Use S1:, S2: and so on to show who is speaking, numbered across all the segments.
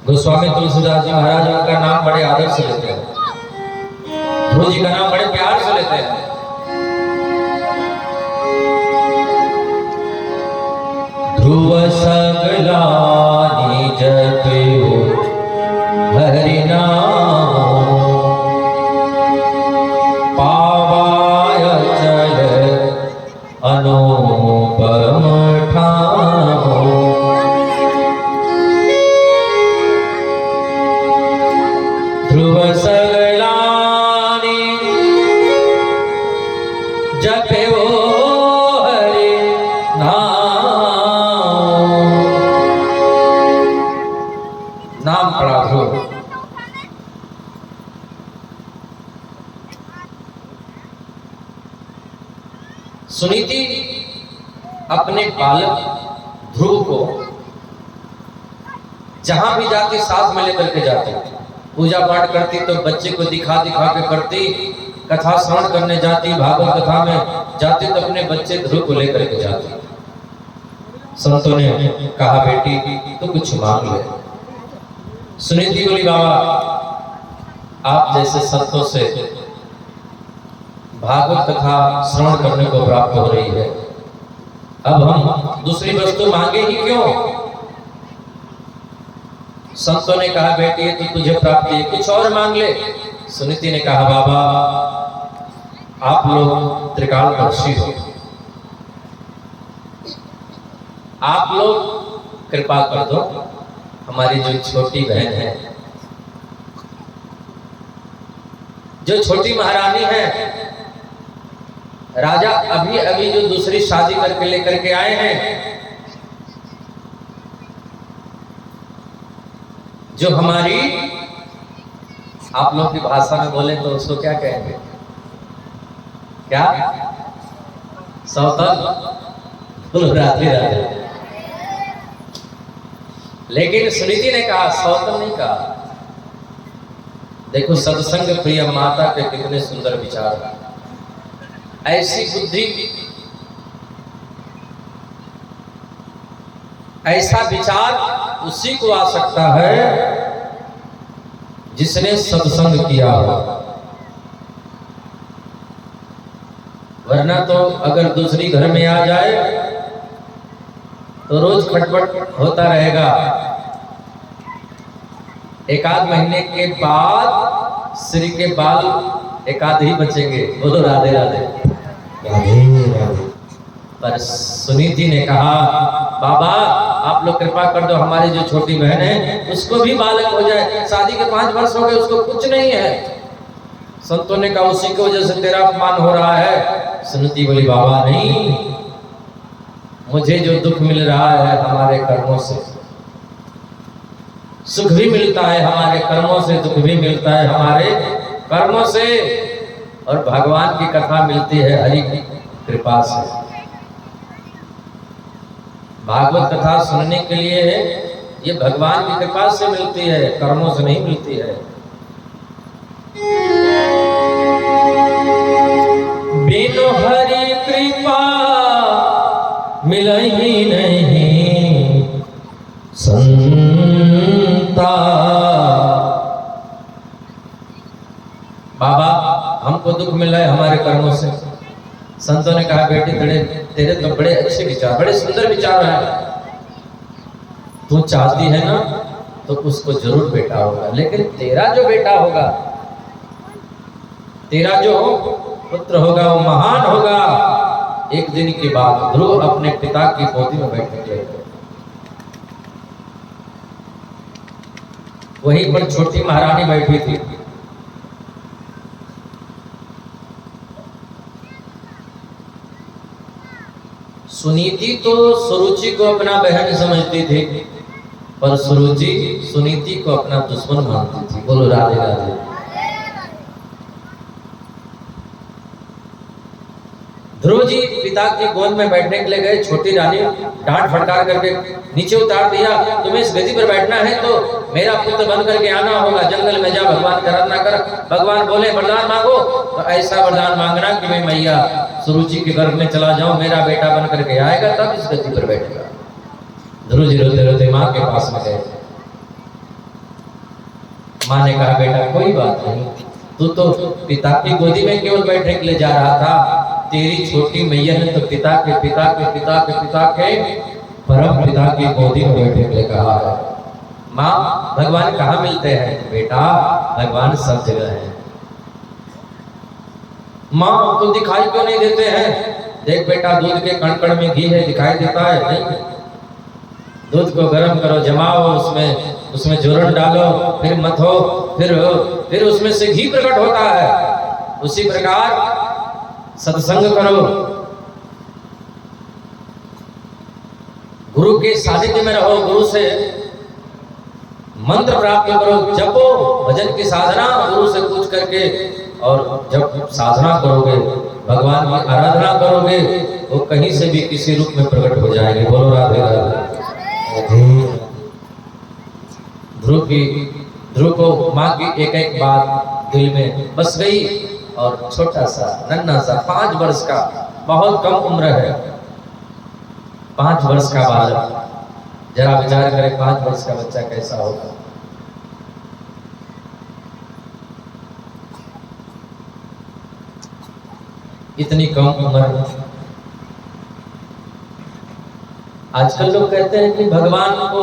S1: गोस्वामी तुलसीदास जी महाराज उनका नाम बड़े आदर से लेते हैं, ध्रुव जी का नाम बड़े प्यार से लेते हैं। ध्रुव सगला निज प्यो हरि नाम, पावाय चल अनुपम ठाम। ध्रुव सगला जपो हरि नाम, नाम पड़ा ध्रुव। सुनीति अपने बालक ध्रुव को जहां भी जाती साथ में लेकर के जाती, पूजा पाठ करती तो बच्चे को दिखा दिखा के करती, कथा श्रवण करने जाती, भागवत कथा में जाती तो अपने बच्चे ध्रुव को लेकर के जाती। संतों ने कहा बेटी तो कुछ मांग ले। सुनीति बोली बाबा आप जैसे संतों से भागवत कथा श्रवण करने को प्राप्त हो रही है, अब हम दूसरी वस्तु मांगे ही क्यों। संतों ने कहा बेटी ये तो तुझे प्राप्ति है, कुछ और मांग ले। सुनीति ने कहा बाबा आप लोग त्रिकालदर्शी हो, आप लोग कृपा कर दो, हमारी जो छोटी बहन है, जो छोटी महारानी है, राजा अभी अभी जो दूसरी शादी करके लेकर के आए हैं, जो हमारी आप लोग की भाषा में बोले तो उसको क्या कहेंगे, क्या सौतन, बोलो राधे राधे। लेकिन सुनीति ने कहा सौतन नहीं कहा। देखो सत्संग प्रिय माता के कितने सुंदर विचार, ऐसी बुद्धि, ऐसा विचार उसी को आ सकता है जिसने सत्संग किया हो, वरना तो अगर दूसरी घर में आ जाए तो रोज खटपट होता रहेगा। एक आध महीने के बाद सिर के बाल एक आध ही बचेंगे। बोलो राधे राधे राधे राधे। पर सुनीति ने कहा बाबा आप लोग कृपा कर दो, हमारी जो छोटी बहन है उसको भी बालक हो जाए, शादी के 5 वर्ष हो गए उसको कुछ नहीं है। संतों ने कहा उसी की वजह से तेरा अपमान हो रहा है। सुनीति बोली बाबा नहीं, मुझे जो दुख मिल रहा है हमारे कर्मों से, सुख भी मिलता है हमारे कर्मों से, दुख भी मिलता है हमारे कर्मों से, और भगवान की कथा मिलती है हरि की कृपा से। भागवत कथा सुनने के लिए ये भगवान की कृपा से मिलती है, कर्मों से नहीं मिलती है। बिनु हरि कृपा मिलही नहीं संता। बाबा हमको दुख मिल रहा है हमारे कर्मों से। संतों ने कहा बेटी तेरे तो बड़े अच्छे विचार, बड़े सुंदर विचार हैं, तू चाहती है ना तो उसको जरूर बेटा होगा, लेकिन तेरा जो बेटा होगा, तेरा जो पुत्र होगा वो महान होगा। एक दिन के बाद ध्रुव अपने पिता की गोदी में बैठने के लिए, वहीं पर छोटी महारानी बैठी थी। सुनीति तो सुरुचि को अपना बहन समझती थी, पर सुरुचि सुनीति को अपना दुश्मन मानती थी। बोलो राधे राधे। ध्रुव जी पिता की गोद में बैठने के लिए गए, छोटी रानी डांट फटकार करके नीचे उतार दिया, तुम्हें इस गद्दी पर बैठना है तो मेरा पुत्र बन करके आना होगा, जंगल में जा, भगवान करम ना कर। भगवान बोले वरदान मांगो, तो ऐसा वरदान मांगना कि मैं मैया सुरुचि के गर्भ में चला जाऊं, मेरा बेटा बन करके आएगा तब इस गद्दी पर बैठेगा। ध्रुव जी रोते रोते माँ के पास में गए। माँ ने कहा बेटा कोई बात नहीं, तू तो पिता की गोदी में केवल बैठने के लिए जा रहा था, तेरी छोटी मैया ने तो पिता के पिता के पिता के पिता के परम पिता की गोदी में बैठने के लिए कहा है। माँ भगवान कहाँ मिलते हैं? बेटा भगवान सब जगह है। माँ तो दिखाई क्यों नहीं देते हैं? देख बेटा दूध के कण कण में घी है, दिखाई देता है नहीं? दूध को गर्म करो, जमाओ, उसमें जोरन डालो, फिर मथो, फिर उसमें से घी प्रकट होता है। उसी प्रकार सत्संग करो, गुरु के सानिध्य में रहो, गुरु से मंत्र प्राप्त करो, जपो, भजन की साधना गुरु से पूछ करके, और जब साधना करोगे, भगवान की आराधना करोगे, वो कहीं से भी किसी रूप में प्रकट हो जाएंगे। बोलो राधे राधे। ध्रुव को माँ की एक एक बात दिल में बस गई, और छोटा सा नन्हा सा 5 वर्ष का, बहुत कम उम्र है, 5 वर्ष का बालक, जरा विचार करें 5 वर्ष का बच्चा कैसा होगा। इतनी कम उम्र। आजकल लोग कहते हैं कि भगवान को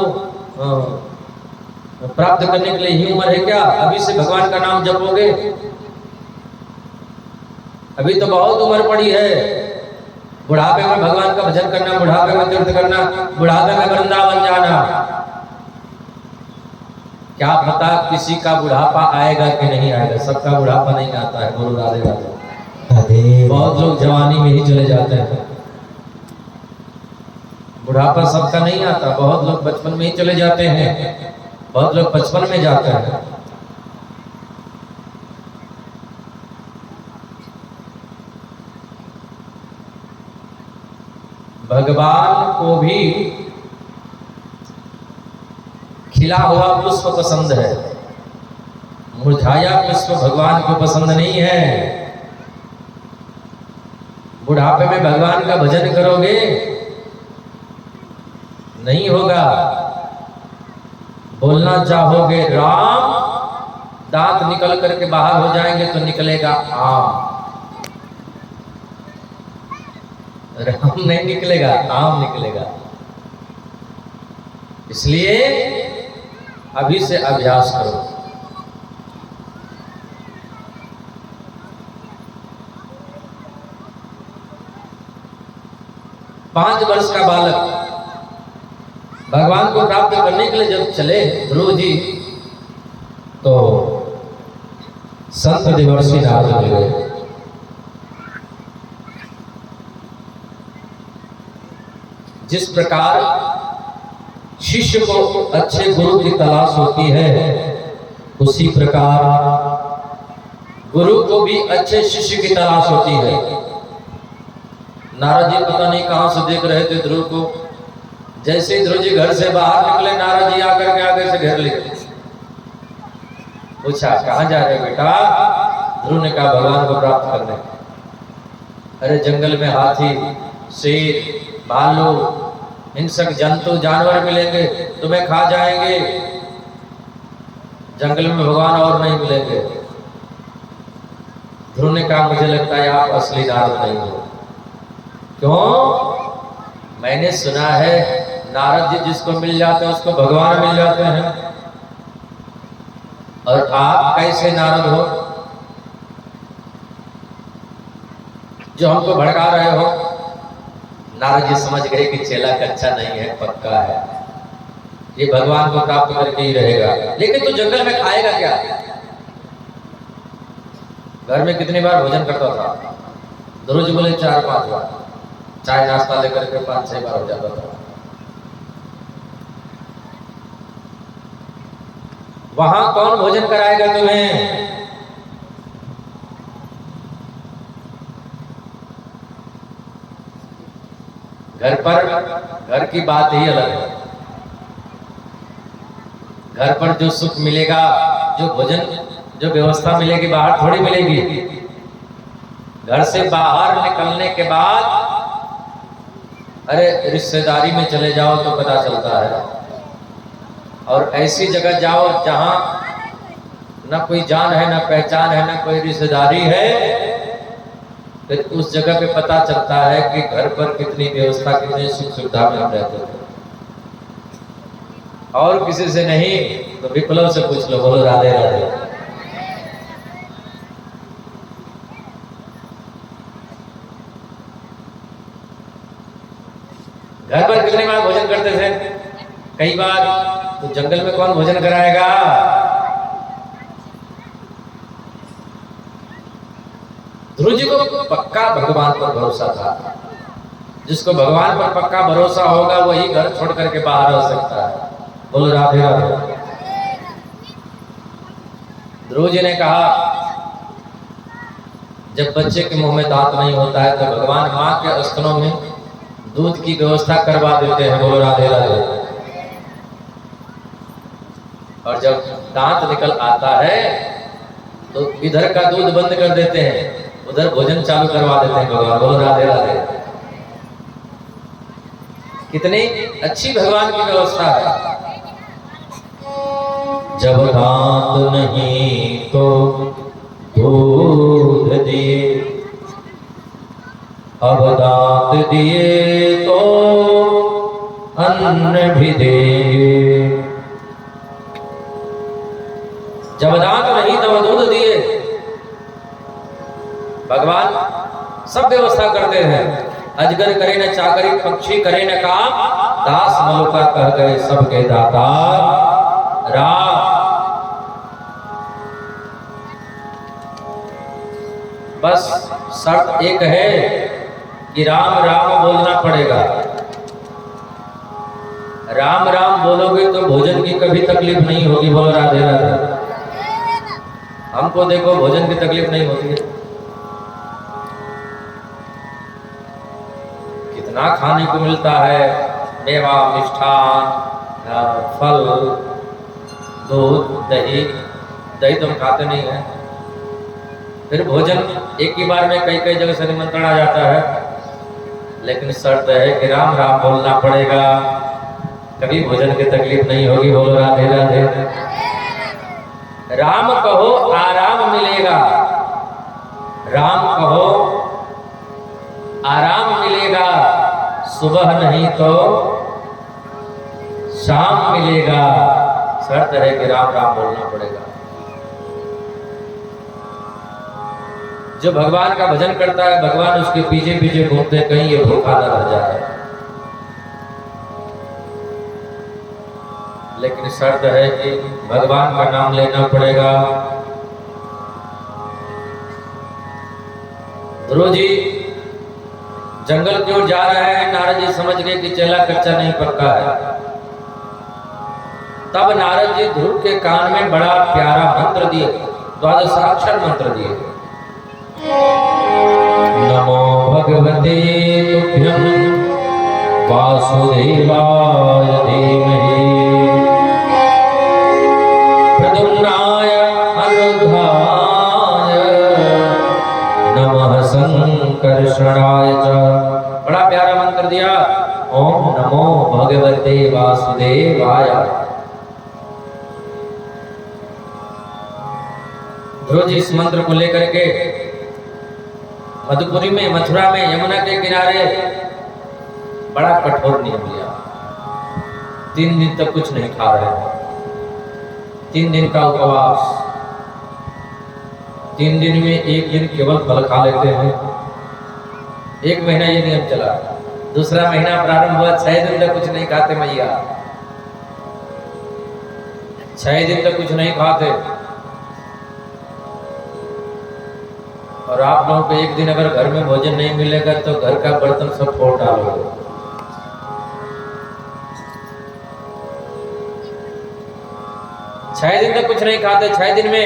S1: प्राप्त करने के लिए ही उम्र है क्या? अभी से भगवान का नाम जपोगे? अभी तो बहुत उम्र पड़ी है। बुढ़ापे में भगवान का भजन करना, बुढ़ापे में तीर्थ करना, बुढ़ापे में वृंदावन जाना। क्या पता किसी का बुढ़ापा आएगा कि नहीं आएगा। सबका बुढ़ापा नहीं आता है। बोलो राधे राधे। बहुत लोग जवानी में ही चले जाते हैं, बुढ़ापा सबका नहीं आता। बहुत लोग बचपन में ही चले जाते हैं, बहुत लोग बचपन में जाते हैं। भगवान को भी खिला हुआ पुष्प पसंद है, मुरझाया पुष्प भगवान को पसंद नहीं है। बुढ़ापे में भगवान का भजन करोगे नहीं होगा। बोलना चाहोगे राम, दांत निकल करके बाहर हो जाएंगे तो निकलेगा आम। राम नहीं निकलेगा, आम निकलेगा। इसलिए अभी से अभ्यास करो। पांच वर्ष का बालक भगवान को प्राप्त करने के लिए जब चले ध्रुव जी, तो संत देवर्षि नारद मिल गए। जिस प्रकार शिष्य को अच्छे गुरु की तलाश होती है, उसी प्रकार गुरु को भी अच्छे शिष्य की तलाश होती है। नारद जी पता नहीं कहां से देख रहे थे ध्रुव को। जैसे ध्रुव जी घर से बाहर निकले, नारद जी आकर के आगे से घेर लिए। पूछा कहां जा रहे बेटा? ध्रुव ने कहा भगवान को प्राप्त करने। अरे जंगल में हाथी, शेर, भालू, हिंसक जंतु, जानवर मिलेंगे, तुम्हें खा जाएंगे। जंगल में भगवान और नहीं मिलेंगे। ध्रुव ने कहा मुझे लगता है आप असली नारद नहीं हो। क्यों? मैंने सुना है नारद जी जिसको मिल जाते हैं उसको भगवान मिल जाते हैं, और आप कैसे नारद हो जो हमको भड़का रहे हो? नारद जी समझ गए कि चेला कच्चा नहीं है, पक्का है, ये भगवान को प्राप्त करके ही रहेगा। लेकिन तू जंगल में खाएगा क्या? घर में कितनी बार भोजन करता था? ध्रुव जी बोले 4-5 बार। चाय नाश्ता लेकर के 5-6 बार हो जाता था। वहां कौन भोजन कराएगा तुम्हें? घर पर घर की बात ही अलग है। घर पर जो सुख मिलेगा, जो भोजन, जो व्यवस्था मिलेगी, बाहर थोड़ी मिलेगी। घर से बाहर निकलने के बाद अरे रिश्तेदारी में चले जाओ तो पता चलता है, और ऐसी जगह जाओ जहां ना कोई जान है, ना पहचान है, ना कोई रिश्तेदारी है, तो उस जगह पे पता चलता है कि घर पर कितनी व्यवस्था, कितनी सुख सुविधा में हम रहते थे। और किसी से नहीं तो विप्लव से पूछ लो। बोलो राधे राधे। घर पर कितनी बार भोजन करते थे? कई बार। तो जंगल में कौन भोजन कराएगा? ध्रुव जी को पक्का भगवान पर भरोसा था। जिसको भगवान पर पक्का भरोसा होगा वही घर छोड़ करके बाहर हो सकता है। बोलो राधे राधे। ध्रुव जी ने कहा जब बच्चे के मुंह में दांत नहीं होता है तो भगवान माँ के स्तनों में दूध की व्यवस्था करवा देते हैं। बोलो राधे राधे। और जब दांत निकल आता है तो इधर का दूध बंद कर देते हैं, उधर भोजन चालू करवा देते हैं भगवान। बोलो राधे राधे। कितनी अच्छी भगवान की व्यवस्था है। जब दांत नहीं तो दूध दिए, अब दांत दिए तो अन्न भी देंगे। जब दांत नहीं तो दूध दिए। भगवान सब व्यवस्था करते हैं। अजगर करे न चाकरी, पक्षी करे न काम, दास मलुका कह गए सबके दाता राम। बस शर्त एक है कि राम राम बोलना पड़ेगा। राम राम बोलोगे तो भोजन की कभी तकलीफ नहीं होगी। बोलो राधे राधे। हमको देखो भोजन की तकलीफ नहीं होती है। कितना खाने को मिलता है, मेवा, मिष्ठान, फल, दूध, दही। दही तो हम खाते नहीं है। फिर भोजन एक ही बार में कई कई जगह से निमंत्रण आ जाता है। लेकिन शर्त है कि राम राम बोलना पड़ेगा, कभी भोजन की तकलीफ नहीं होगी। बोलो राधे राधे। राम कहो आराम मिलेगा, राम कहो आराम मिलेगा। सुबह नहीं तो शाम मिलेगा। शर्त है कि राम राम बोलना पड़ेगा। जो भगवान का भजन करता है भगवान उसके पीछे पीछे घूमते, कहीं ये भूखा न रह जाए। लेकिन शर्त है कि भगवान का नाम लेना पड़ेगा। ध्रुव जी जंगल की ओर जा रहे हैं। नारद जी समझ गए कि चेला कच्चा नहीं पक्का है। तब नारद जी ध्रुव के कान में बड़ा प्यारा मंत्र दिए, द्वादशाक्षर मंत्र दिए। नमो भगवते तुभ्यं वासुदेवाय धीमहि प्रद्युम्नाय अनिरुद्धाय नमः संकर्षणाय च। बड़ा प्यारा मंत्र दिया। ओम नमो भगवते वासुदेवाय। ध्रुव जी इस मंत्र को लेकर के मधुपुरी में, मथुरा में, यमुना के किनारे बड़ा कठोर नियम लिया। 3 दिन तक कुछ नहीं खा रहे। 3 दिन का उपवास। 3 दिन में 1 दिन केवल फल खा लेते हैं। 1 महीना ये नियम चला। दूसरा महीना प्रारंभ हुआ, 6 दिन तक कुछ नहीं खाते मैया। 6 दिन तक कुछ नहीं खाते। और आप लोगों को एक दिन अगर घर में भोजन नहीं मिलेगा तो घर का बर्तन सब फोड़ डालोगे। छह दिन तक कुछ नहीं खाते। 6 दिन में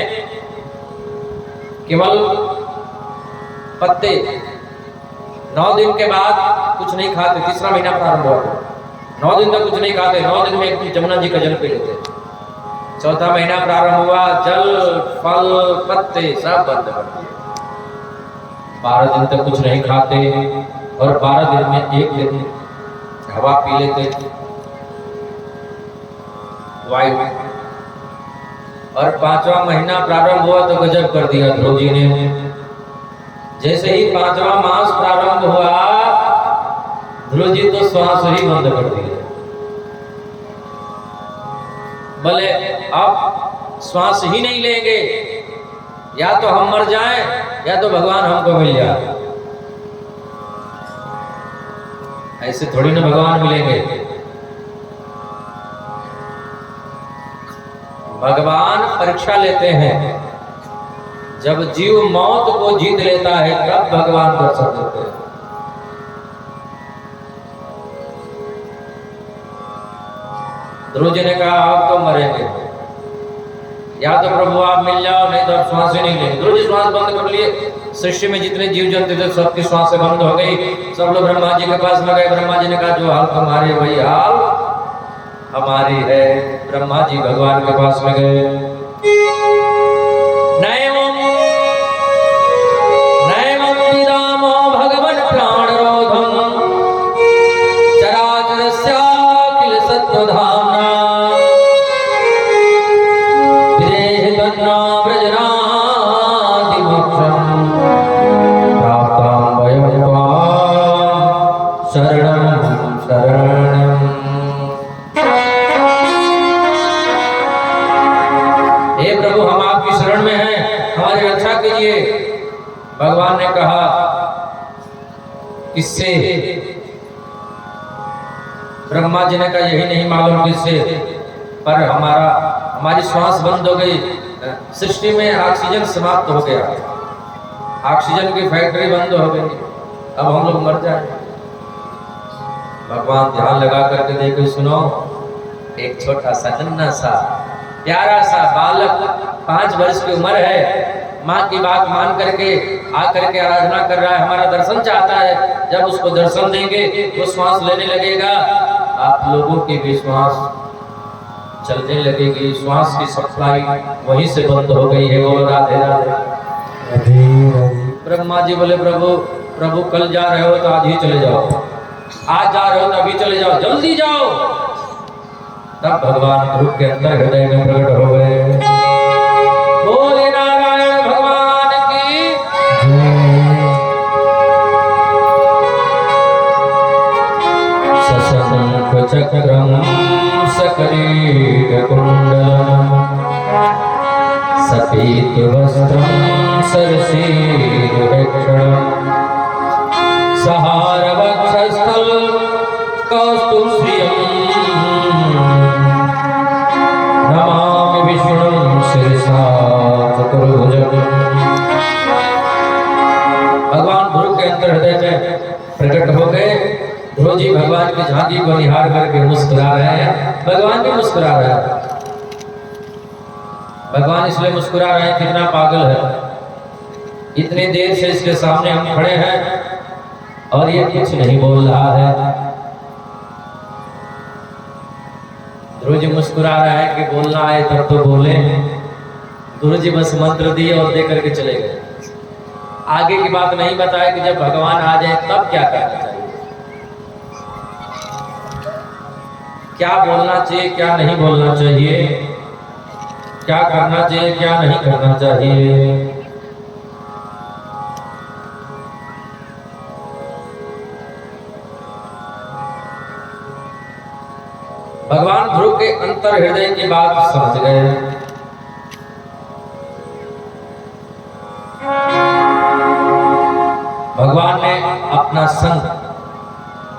S1: केवल पत्ते। 9 दिन के बाद कुछ नहीं खाते। तीसरा महीना प्रारंभ हुआ। 9 दिन तक कुछ नहीं खाते। 9 दिन में एक दिन जमुना जी का जल पी लेते। चौथा महीना प्रारंभ हुआ, जल, फल, पत्ते सब बंद कर दिए। 12 दिन तक कुछ नहीं खाते। और 12 दिन में 1 दिन हवा पी लेते, वायु। और 5वां महीना प्रारंभ हुआ तो गजब कर दिया ध्रुव जी ने। जैसे ही 5वां मास प्रारंभ हुआ, ध्रुव जी तो श्वास ही बंद कर दिया। बोले अब श्वास ही नहीं लेंगे, या तो हम मर जाएं या तो भगवान हमको मिल जाए। ऐसे थोड़ी ना भगवान मिलेंगे। भगवान परीक्षा लेते हैं। जब जीव मौत को जीत लेता है तब भगवान दर्शन देते हैं। ध्रुव जी ने कहा आप तो मरेंगे, या तो प्रभु आप मिल जाओ, नहीं तो आप श्वास ही नहीं लेंगे। ध्रुव जी श्वास बंद कर लिए। सृष्टि में जितने जीव जंतु थे सबकी श्वास बंद हो गई। सब लोग ब्रह्मा जी के पास में गए। ब्रह्मा जी ने कहा जो हाल तुम्हारी वही हाल हमारी है। ब्रह्मा जी भगवान के पास में गए। नैवं विदामो भगवन् प्राणरोधम् चराचरस्याखिल सत्त्वधाम्ना विदेहि तन्ना व्रजनादिमोक्षम् प्राप्तां वयं त्वां शरणं शरणम्। हे प्रभु हम आपकी शरण में हैं, हमारी रक्षा कीजिए। भगवान ने कहा किससे? ब्रह्मा जी ने कहा यही नहीं मालूम किससे, पर हमारी श्वास बंद हो गई। सृष्टि में ऑक्सीजन समाप्त हो गया, ऑक्सीजन की फैक्ट्री बंद हो गई, अब हम लोग मर जाए। भगवान ध्यान लगा करके देखो, सुनो, एक छोटा सा नन्हा सा प्यारा सा बालक 5 वर्ष की उम्र है, माँ की बात मान करके आकर के आराधना कर रहा है, हमारा दर्शन चाहता है। जब उसको दर्शन देंगे वो श्वास लेने लगेगा, आप लोगों की भी श्वास चलने लगेगी। श्वास की सप्लाई वहीं से बंद हो गई है। बोलो राधे राधे। ब्रह्मा जी बोले प्रभु कल जा रहे हो तो आज ही चले जाओ, आज जा रहे हो तो अभी चले जाओ, जल्दी जाओ। तब भगवान ध्रुव के अंदर हृदय में प्रकट हो गए। बोले नारायण भगवान की सशंख चक्रम सकरीट कुंडलम सपीत वस्त्रम सरसीरुभक्षणम सहार वक्षस्थल कौस्तुभश्रियम् नमामि विष्णुं शिरसा चतुर्भुजम्। भगवान ध्रुव के अंतर हृदय में प्रकट हो गए। ध्रुव जी भगवान की झांकी को निहार करके मुस्कुरा रहे हैं। भगवान भी मुस्कुरा रहे हैं। भगवान इसलिए मुस्कुरा रहे हैं, कितना पागल है, इतनी देर से इसके सामने हम खड़े हैं और ये कुछ नहीं बोल रहा है। ध्रुव जी मुस्कुरा रहा है कि बोलना आए तब तो बोले। गुरु जी बस मंत्र दिए और दे करके चले गए। आगे की बात नहीं बताया कि जब भगवान आ जाए तब क्या करना चाहिए, क्या बोलना चाहिए, क्या नहीं बोलना चाहिए, क्या करना चाहिए, क्या नहीं करना चाहिए। भगवान ध्रुव के अंतर हृदय की बात समझ गए। भगवान ने अपना संग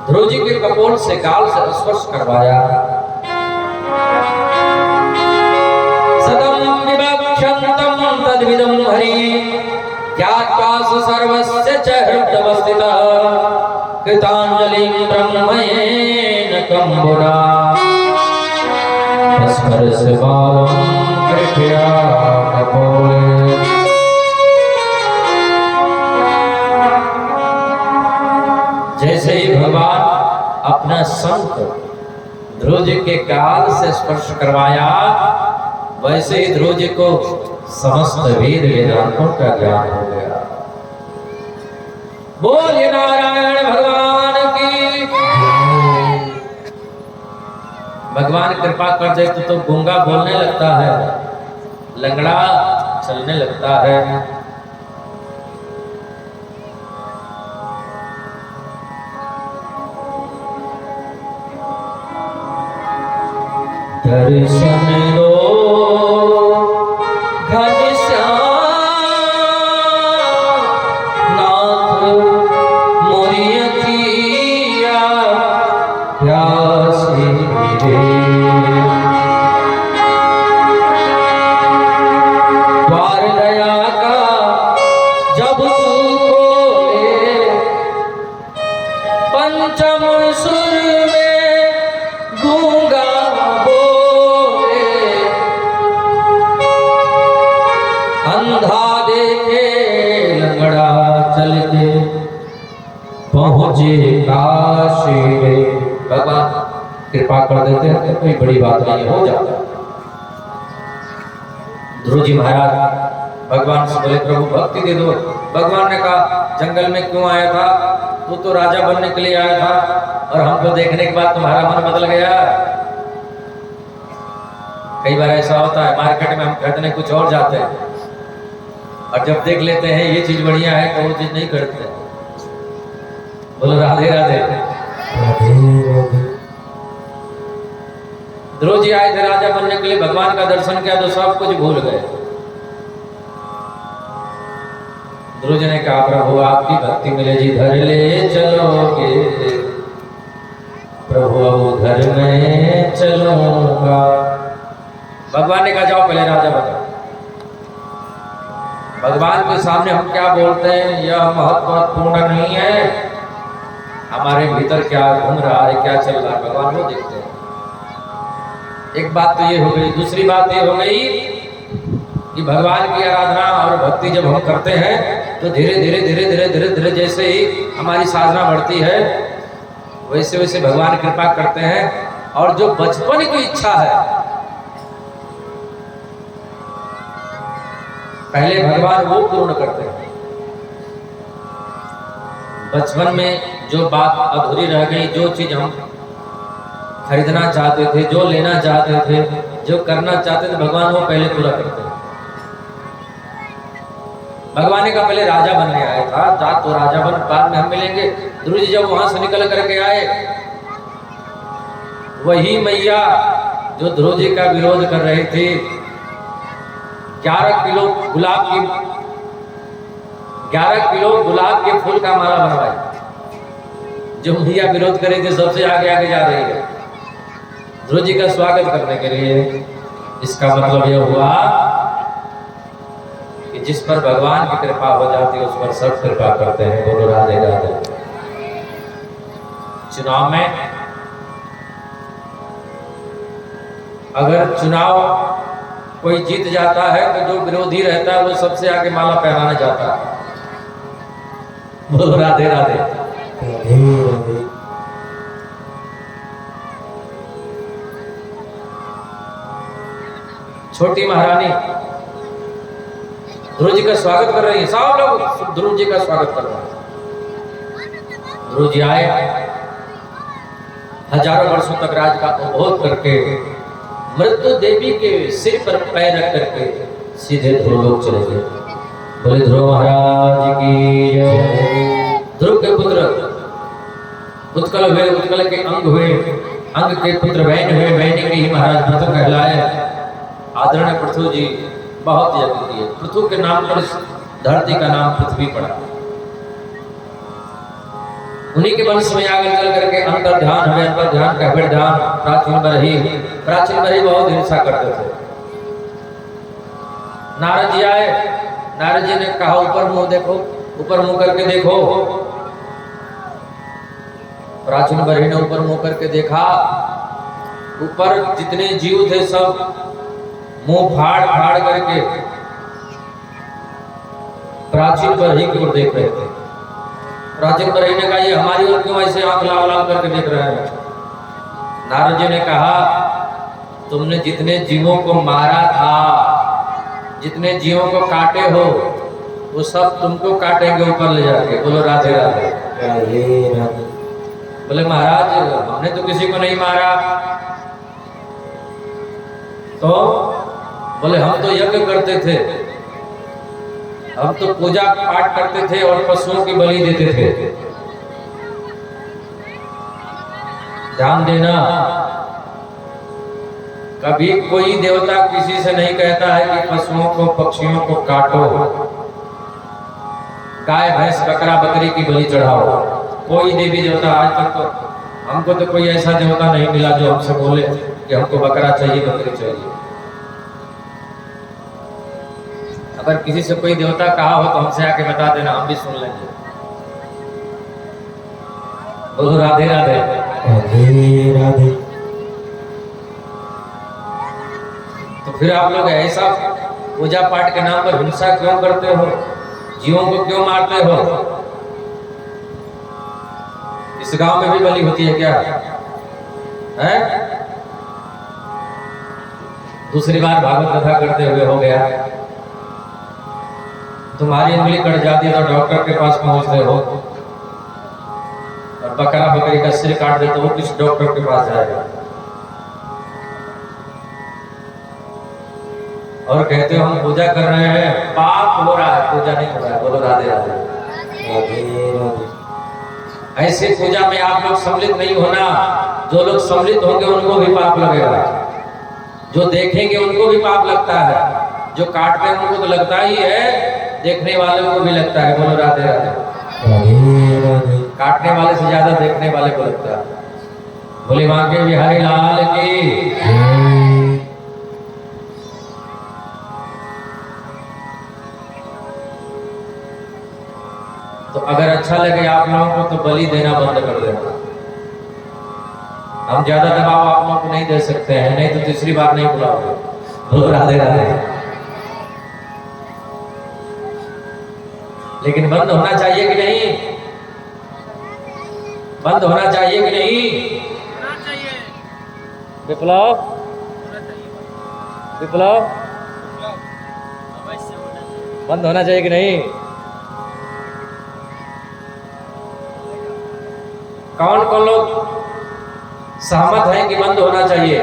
S1: ध्रुव जी के कपोल से गाल से स्पर्श करवाया। सतम विवक्षन्तम तद्विदं हरि ज्ञात्वा सर्वस्य च हृदवस्थितः कृतांजलिं ब्रह्मयेन कंबुना स्पर्श बालम कृपया कपोले। जैसे ही भगवान अपना संत ध्रुव जी के गाल से स्पर्श करवाया, वैसे ही ध्रुव जी को समस्त वेद वेदांतों का ज्ञान हो गया। बोलिए नारायण भगवान की। भगवान कृपा कर दे तो गूंगा बोलने लगता है, लंगड़ा चलने लगता है। दर्शन दो घनश्याम नाथ मोरी अखिया प्यासी रे। द्वार दया का जब तू खोले, पंचम सुर में गूंगा अंधा देखे लंगड़ा चल के पहुंचे काशी में। भगवान कृपा कर देते हैं, कोई बड़ी बात नहीं हो जाता। ध्रुव जी महाराज भगवान से बोले प्रभु भक्ति दे दो। भगवान ने कहा जंगल में क्यों आया था? तू तो राजा बनने के लिए आया था और हमको देखने के बाद तुम्हारा मन बदल गया। कई बार ऐसा होता है, मार्केट में हम खरीदने कुछ और जाते हैं और जब देख लेते हैं ये चीज बढ़िया है तो वो चीज नहीं खरीदते। बोलो राधे राधे। ध्रुव जी आए थे राजा बनने के लिए, भगवान का दर्शन किया तो सब कुछ भूल गए। ध्रुव जी ने कहा प्रभु आपकी भक्ति मिले जी घर ले चलोगे। प्रभु अब घर में चलूंगा। भगवान ने कहा जाओ पहले राजा बनो। भगवान के सामने हम क्या बोलते हैं यह महत्वपूर्ण नहीं है, हमारे भीतर क्या घूम रहा है, क्या चल रहा है, भगवान वो देखते हैं। एक बात तो ये हो गई। दूसरी बात ये हो गई कि भगवान की आराधना और भक्ति जब हम करते हैं तो धीरे धीरे धीरे धीरे धीरे धीरे जैसे ही हमारी साधना बढ़ती है वैसे वैसे भगवान कृपा करते हैं और जो बचपन की इच्छा है पहले भगवान वो पूर्ण करते हैं। बचपन में जो बात अधूरी रह गई, जो चीज हम खरीदना चाहते थे, जो लेना चाहते थे, जो करना चाहते थे, भगवान वो पहले पूरा करते हैं। भगवान का पहले राजा बनने आया था, जा तो राजा बन, बाद में हम मिलेंगे। ध्रुव जी जब वहां से निकल करके आए, वही मैया जो ध्रुव जी का विरोध कर रही थी 11 किलो गुलाब के फूल का माला बनवाई। जो मैया विरोध कर रही थी सबसे आगे आगे जा रही है ध्रुव जी का स्वागत करने के लिए। इसका मतलब यह हुआ कि जिस पर भगवान की कृपा हो जाती है उस पर सब कृपा करते हैं। बोलो राधे राधे। चुनाव में अगर चुनाव कोई जीत जाता है तो जो विरोधी रहता है वो सबसे आगे माला पहनाने जाता है। बोलो राधे राधे। छोटी महारानी ध्रुव जी का स्वागत कर रही है, सब लोग ध्रुव जी का स्वागत कर रहे हैं। ध्रुव जी आए, हजारों वर्षों तक राज का उपभोग करके मृत्यु देवी के सिर पर पैर रख करके सीधे ध्रुव लोग चले गए। बोले ध्रुव महाराज की जय। ध्रुव के पुत्र उत्कल हुए, उत्कल के अंग हुए, अंग के पुत्र वैन हुए, वैन के ही महाराज पृथु कहलाए। आदरणीय पृथु जी बहुत यज्ञ किए। पृथु के नाम पर धरती का नाम पृथ्वी पड़ा। उन्हीं के वंश में आगे चल करके अंतर ध्यान हुए, अंतर ध्यान का फिर ध्यान प्राचीन बरही बहुत हिंसा करते थे। नारद जी आए, नारद जी ने कहा ऊपर मुंह देखो, ऊपर मुंह करके देखो। प्राचीन बरही ने ऊपर मुंह करके देखा, ऊपर जितने जीव थे सब मुंह फाड़ फाड़ करके प्राचीन बरही की ओर देख रहे थे। प्राचीन बरही ने कहा ये हमारी ओर क्यों ऐसे आंख लाल लाल करके देख रहे हैं? नारद जी ने कहा तुमने जितने जीवों को मारा था, जितने जीवों को काटे हो, वो सब तुमको काटेंगे ऊपर ले जाके। बोलो राधे राधे। बोले महाराज हमने तो किसी को नहीं मारा। तो बोले हम तो यज्ञ करते थे, हम तो पूजा पाठ करते थे और पशुओं की बलि देते थे। ध्यान देना, कभी कोई देवता किसी से नहीं कहता है कि पशुओं को पक्षियों को काटो, गाय भैंस बकरा बकरी की बलि चढ़ाओ। कोई देवी देवता आज तक तो हमको तो कोई ऐसा देवता नहीं मिला जो हमसे बोले कि हमको बकरा चाहिए बकरी चाहिए। अगर किसी से कोई देवता कहा हो तो हमसे आके बता देना, हम भी सुन लेंगे। बोलो राधे राधे।
S2: राधे राधे।
S1: तो फिर आप लोग ऐसा पूजा पाठ के नाम पर हिंसा क्यों करते हो, जीवों को क्यों मारते हो? इस गांव में भी बलि होती है क्या? है? दूसरी बार भागवत कथा करते हुए हो गया, तुम्हारी उंगली कट जाती है तो डॉक्टर के पास पहुंचते हो, और बकरा बकरी का सिर काट दे तो वो किस डॉक्टर के पास जाएगा? और कहते हो हम पूजा कर रहे हैं, पाप हो रहा है, पूजा नहीं हो रहा है। बोलो राधे राधे।
S2: राधे राधे।
S1: ऐसे पूजा में आप लोग सम्मिलित नहीं होना। जो लोग सम्मिलित होंगे उनको भी पाप लगेगा, जो देखेंगे उनको भी पाप लगता है, जो काटते हैं उनको तो लगता ही है, देखने वालों को भी लगता है। बोलो राधे राधे।
S2: राधे राधे।
S1: काटने वाले से ज्यादा देखने वाले को लगता है। बोले वहां के बिहारी लाल की। तो अगर अच्छा लगे आप लोगों को तो बलि देना बंद कर देना। हम ज्यादा दबाव आप लोगों को नहीं दे सकते हैं, नहीं तो तीसरी बार नहीं बुलाओगे। बोलो राधे राधे। लेकिन बंद होना चाहिए कि नहीं? बंद होना चाहिए कि नहीं? विप्लव, विप्लव, बंद होना चाहिए कि नहीं? कौन कौन लोग सहमत हैं कि बंद होना चाहिए?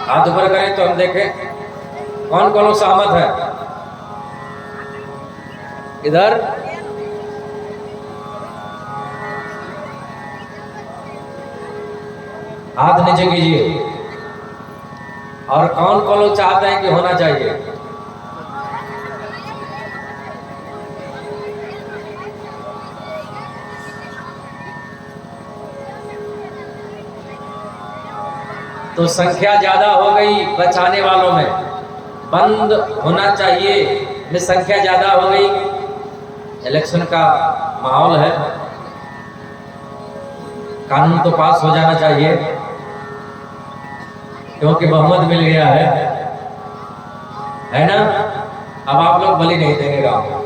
S1: हाथ ऊपर करें तो हम देखें कौन कौन लोग सहमत है। इधर हाथ नीचे कीजिए। और कौन कौन लोग चाहते हैं कि होना चाहिए? तो संख्या ज्यादा हो गई बचाने वालों में, बंद होना चाहिए में संख्या ज्यादा हो गई। इलेक्शन का माहौल है, कानून तो पास हो जाना चाहिए क्योंकि बहुमत मिल गया है ना? अब आप लोग बलि नहीं देंगे गांव में।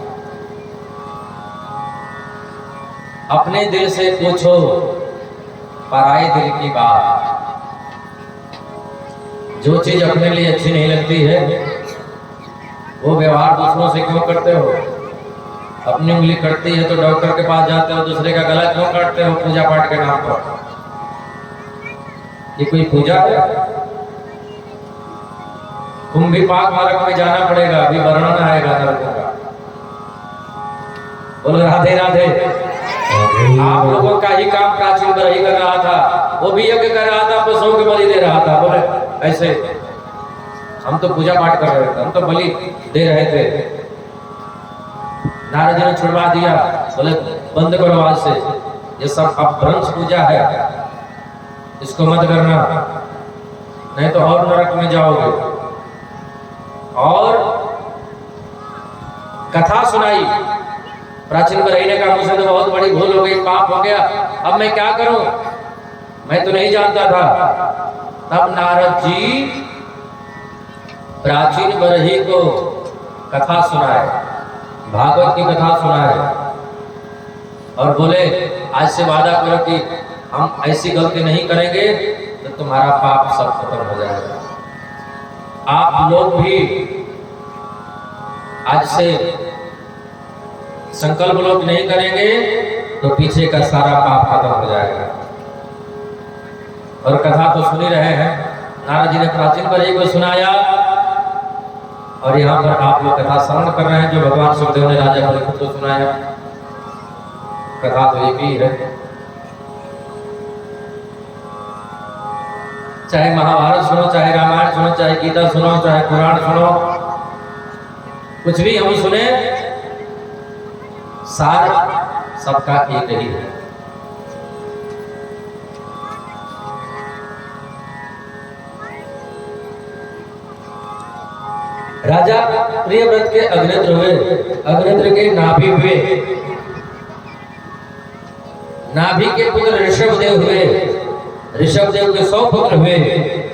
S1: अपने दिल से पूछो पराये दिल की बात। जो चीज अपने लिए अच्छी नहीं लगती है वो व्यवहार दूसरों से क्यों करते हो? अपनी उंगली कटती है तो डॉक्टर के पास जाते हो, दूसरे का गला क्यों काटते हो पूजा पाठ के नाम पर? ये कोई पूजा है? तुम भी पाक मार्ग में जाना पड़ेगा, अभी वर्णन आएगा नरकों का। बोलो राधे राधे। आप लोगों का ही काम प्राचीन बरही कर रहा था, वो भी यज्ञ कर रहा था, पशुओं के बलि दे रहा था। बोले ऐसे हम तो पूजा पाठ कर रहे थे, हम तो बलि दे रहे थे। नारद जी ने छुड़वा दिया, बोले बंद करो आज से, ये सब अपभ्रंश पूजा है, इसको मत करना, नहीं तो और नरक में जाओगे। और कथा सुनाई प्राचीन बरही ने कहा मुझसे तो बहुत बड़ी भूल हो गई, पाप हो गया, अब मैं क्या करूं, मैं तो नहीं जानता था। तब नारद जी प्राचीन बरही को कथा सुनाए, भागवत की कथा सुनाए और बोले आज से वादा करो कि हम ऐसी गलती नहीं करेंगे तो तुम्हारा पाप सब खत्म हो जाएगा। आप लोग भी आज से संकल्प लोग नहीं करेंगे तो पीछे का सारा पाप खत्म हो जाएगा। और कथा तो सुन ही रहे हैं, नारद जी ने प्राचीन वही को सुनाया और यहाँ पर आप लोग कथा श्रवण कर रहे हैं जो भगवान सुखदेव ने राजा परीक्षित को सुनाया। कथा तो एक ही है, चाहे महाभारत सुनो, चाहे रामायण सुनो, चाहे गीता सुनो, चाहे पुराण सुनो, कुछ भी हम सुने, सार सबका एक ही है। राजा प्रियव्रत के अग्नित्र हुए, अग्नित्र के नाभि हुए, नाभि के पुत्र ऋषभदेव हुए, ऋषभदेव के 100 पुत्र हुए,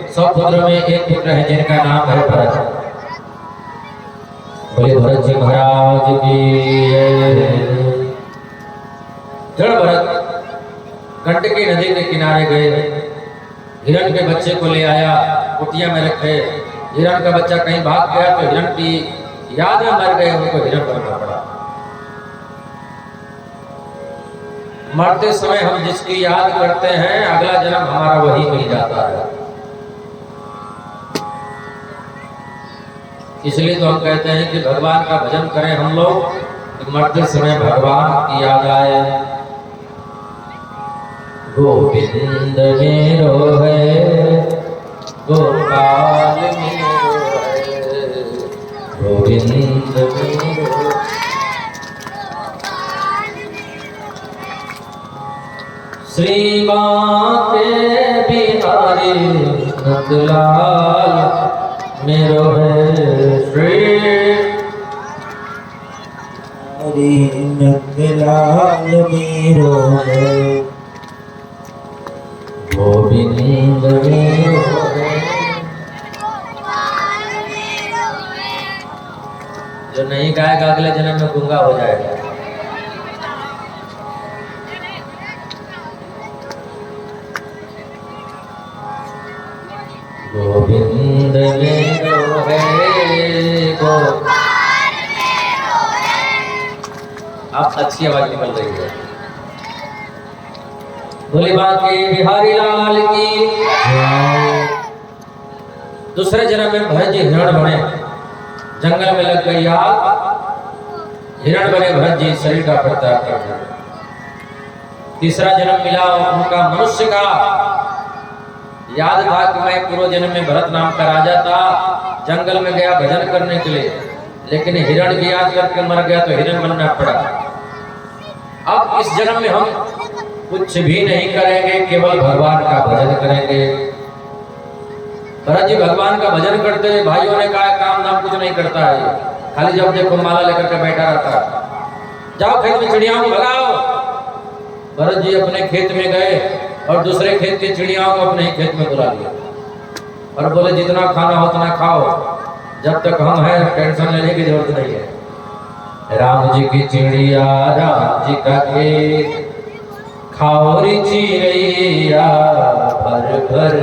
S1: 100 पुत्र में एक पुत्र है जिनका नाम है भरत। बोले भरत जी महाराज की जय। जड़ भरत गंडकी नदी के किनारे गए, हिरण के बच्चे को ले आया, कुटिया में रखे। हिरण का बच्चा कहीं भाग गया तो हिरण की याद में मर गए, उनको हिरण बनना पड़ा। मरते समय हम जिसकी याद करते हैं अगला जन्म हमारा वही मिल जाता है। इसलिए तो हम कहते हैं कि भगवान का भजन करें हम लोग, तो मरते समय भगवान की याद आए। गोविंद मेरो है, गोपाल मेरो है, गोविंद मेरो। श्री माते बिहारी नंदलाल मेरो है, श्री
S2: हरि नंदलाल मेरो है,
S1: गोविंद मेरो है। जो नहीं गाएगा अगले जन्म में गूंगा हो जाएगा। गोविंद मेरो है, अब अच्छी आवाज निकल रही है। भोले बाबा के बिहारी लाल की। दूसरे जन्म में भरत जी हिरण बने, जंगल में लग गई आग, हिरण बने भरत जी, शरीर का परित्याग कर दिया। तीसरा जन्म मिला उनका मनुष्य का, याद था कि मैं पूर्व जन्म में भरत नाम का राजा था, जंगल में गया भजन करने के लिए, लेकिन हिरण की याद करके मर गया तो हिरण बनना पड़ा। अब इस जन्म में हम कुछ भी नहीं करेंगे, केवल भगवान का भजन करेंगे। भरत जी भगवान का भजन करते हुए, भाइयों ने कहा काम धाम कुछ नहीं करता है, खाली जब देखो माला लेकर के बैठा रहता है। जाओ खेत में चिड़ियाओं को भगाओ। भरत जी अपने खेत में गए और दूसरे खेत की चिड़ियाओं को अपने खेत में बुला लिया और बोले जितना खाना हो उतना खाओ, जब तक हम हैं टेंशन लेने की जरूरत नहीं है। राम जी की चिड़िया राम जी का खेत, खाओ रे चिड़िया भर भर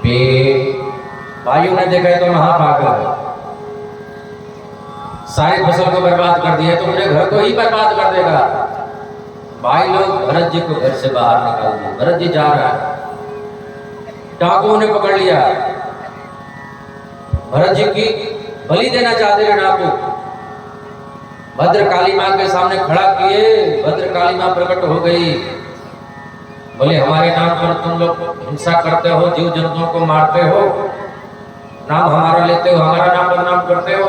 S1: पेट। भाइयों ने देखा तो महापागल है, सारी फसल को बर्बाद कर दिया, तो मेरे घर को ही बर्बाद कर देगा। भाई लोग भरत जी को घर से बाहर निकाल दिए। भरत जी जा रहा है, डाकुओं ने पकड़ लिया। भरत जी की बलि देना चाहते थे डाकू, भद्रकाली माँ के सामने खड़ा किए। भद्रकाली माँ प्रकट हो गई, बोले हमारे नाम पर तुम लोग हिंसा करते हो, जीव जंतुओं को मारते हो, नाम हमारा लेते हो, हमारा नाम बदनाम करते हो।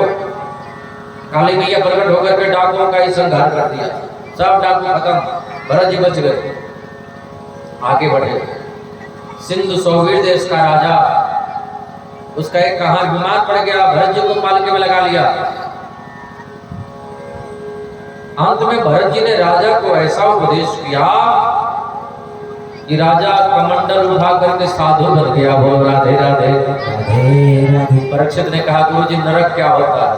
S1: काली मैया प्रकट होकर के डाकुओं का ही संहार कर दिया, सब डाकू खत्म। भरत जी बच गए, आगे बढ़े। सिंधु सौवीर देश का राजा, उसका एक कहार बीमार पड़ गया, भरत जी को पालके में लगा लिया। अंत में भरत जी ने राजा को ऐसा उपदेश किया कि राजा कमंडल उठा करके साधु बन गया। बोल राधे राधे
S2: राधे राधे।
S1: परीक्षित ने कहा गुरु जी नरक क्या होता है,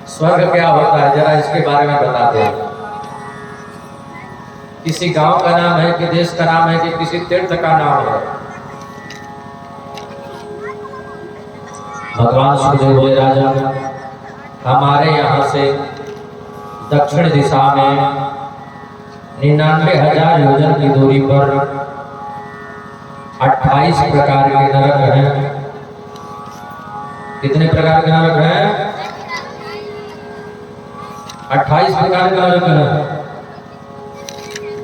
S1: स्वर्ग क्या होता है, जरा इसके बारे में बता दे। किसी गांव का नाम है कि देश का नाम है कि किसी तीर्थ का नाम है। भगवान सुखदेव बोले राजा हमारे यहाँ से दक्षिण दिशा में 99,000 योजन की दूरी पर 28 प्रकार के नरक हैं। कितने प्रकार के नरक हैं? 28 प्रकार के नरक हैं।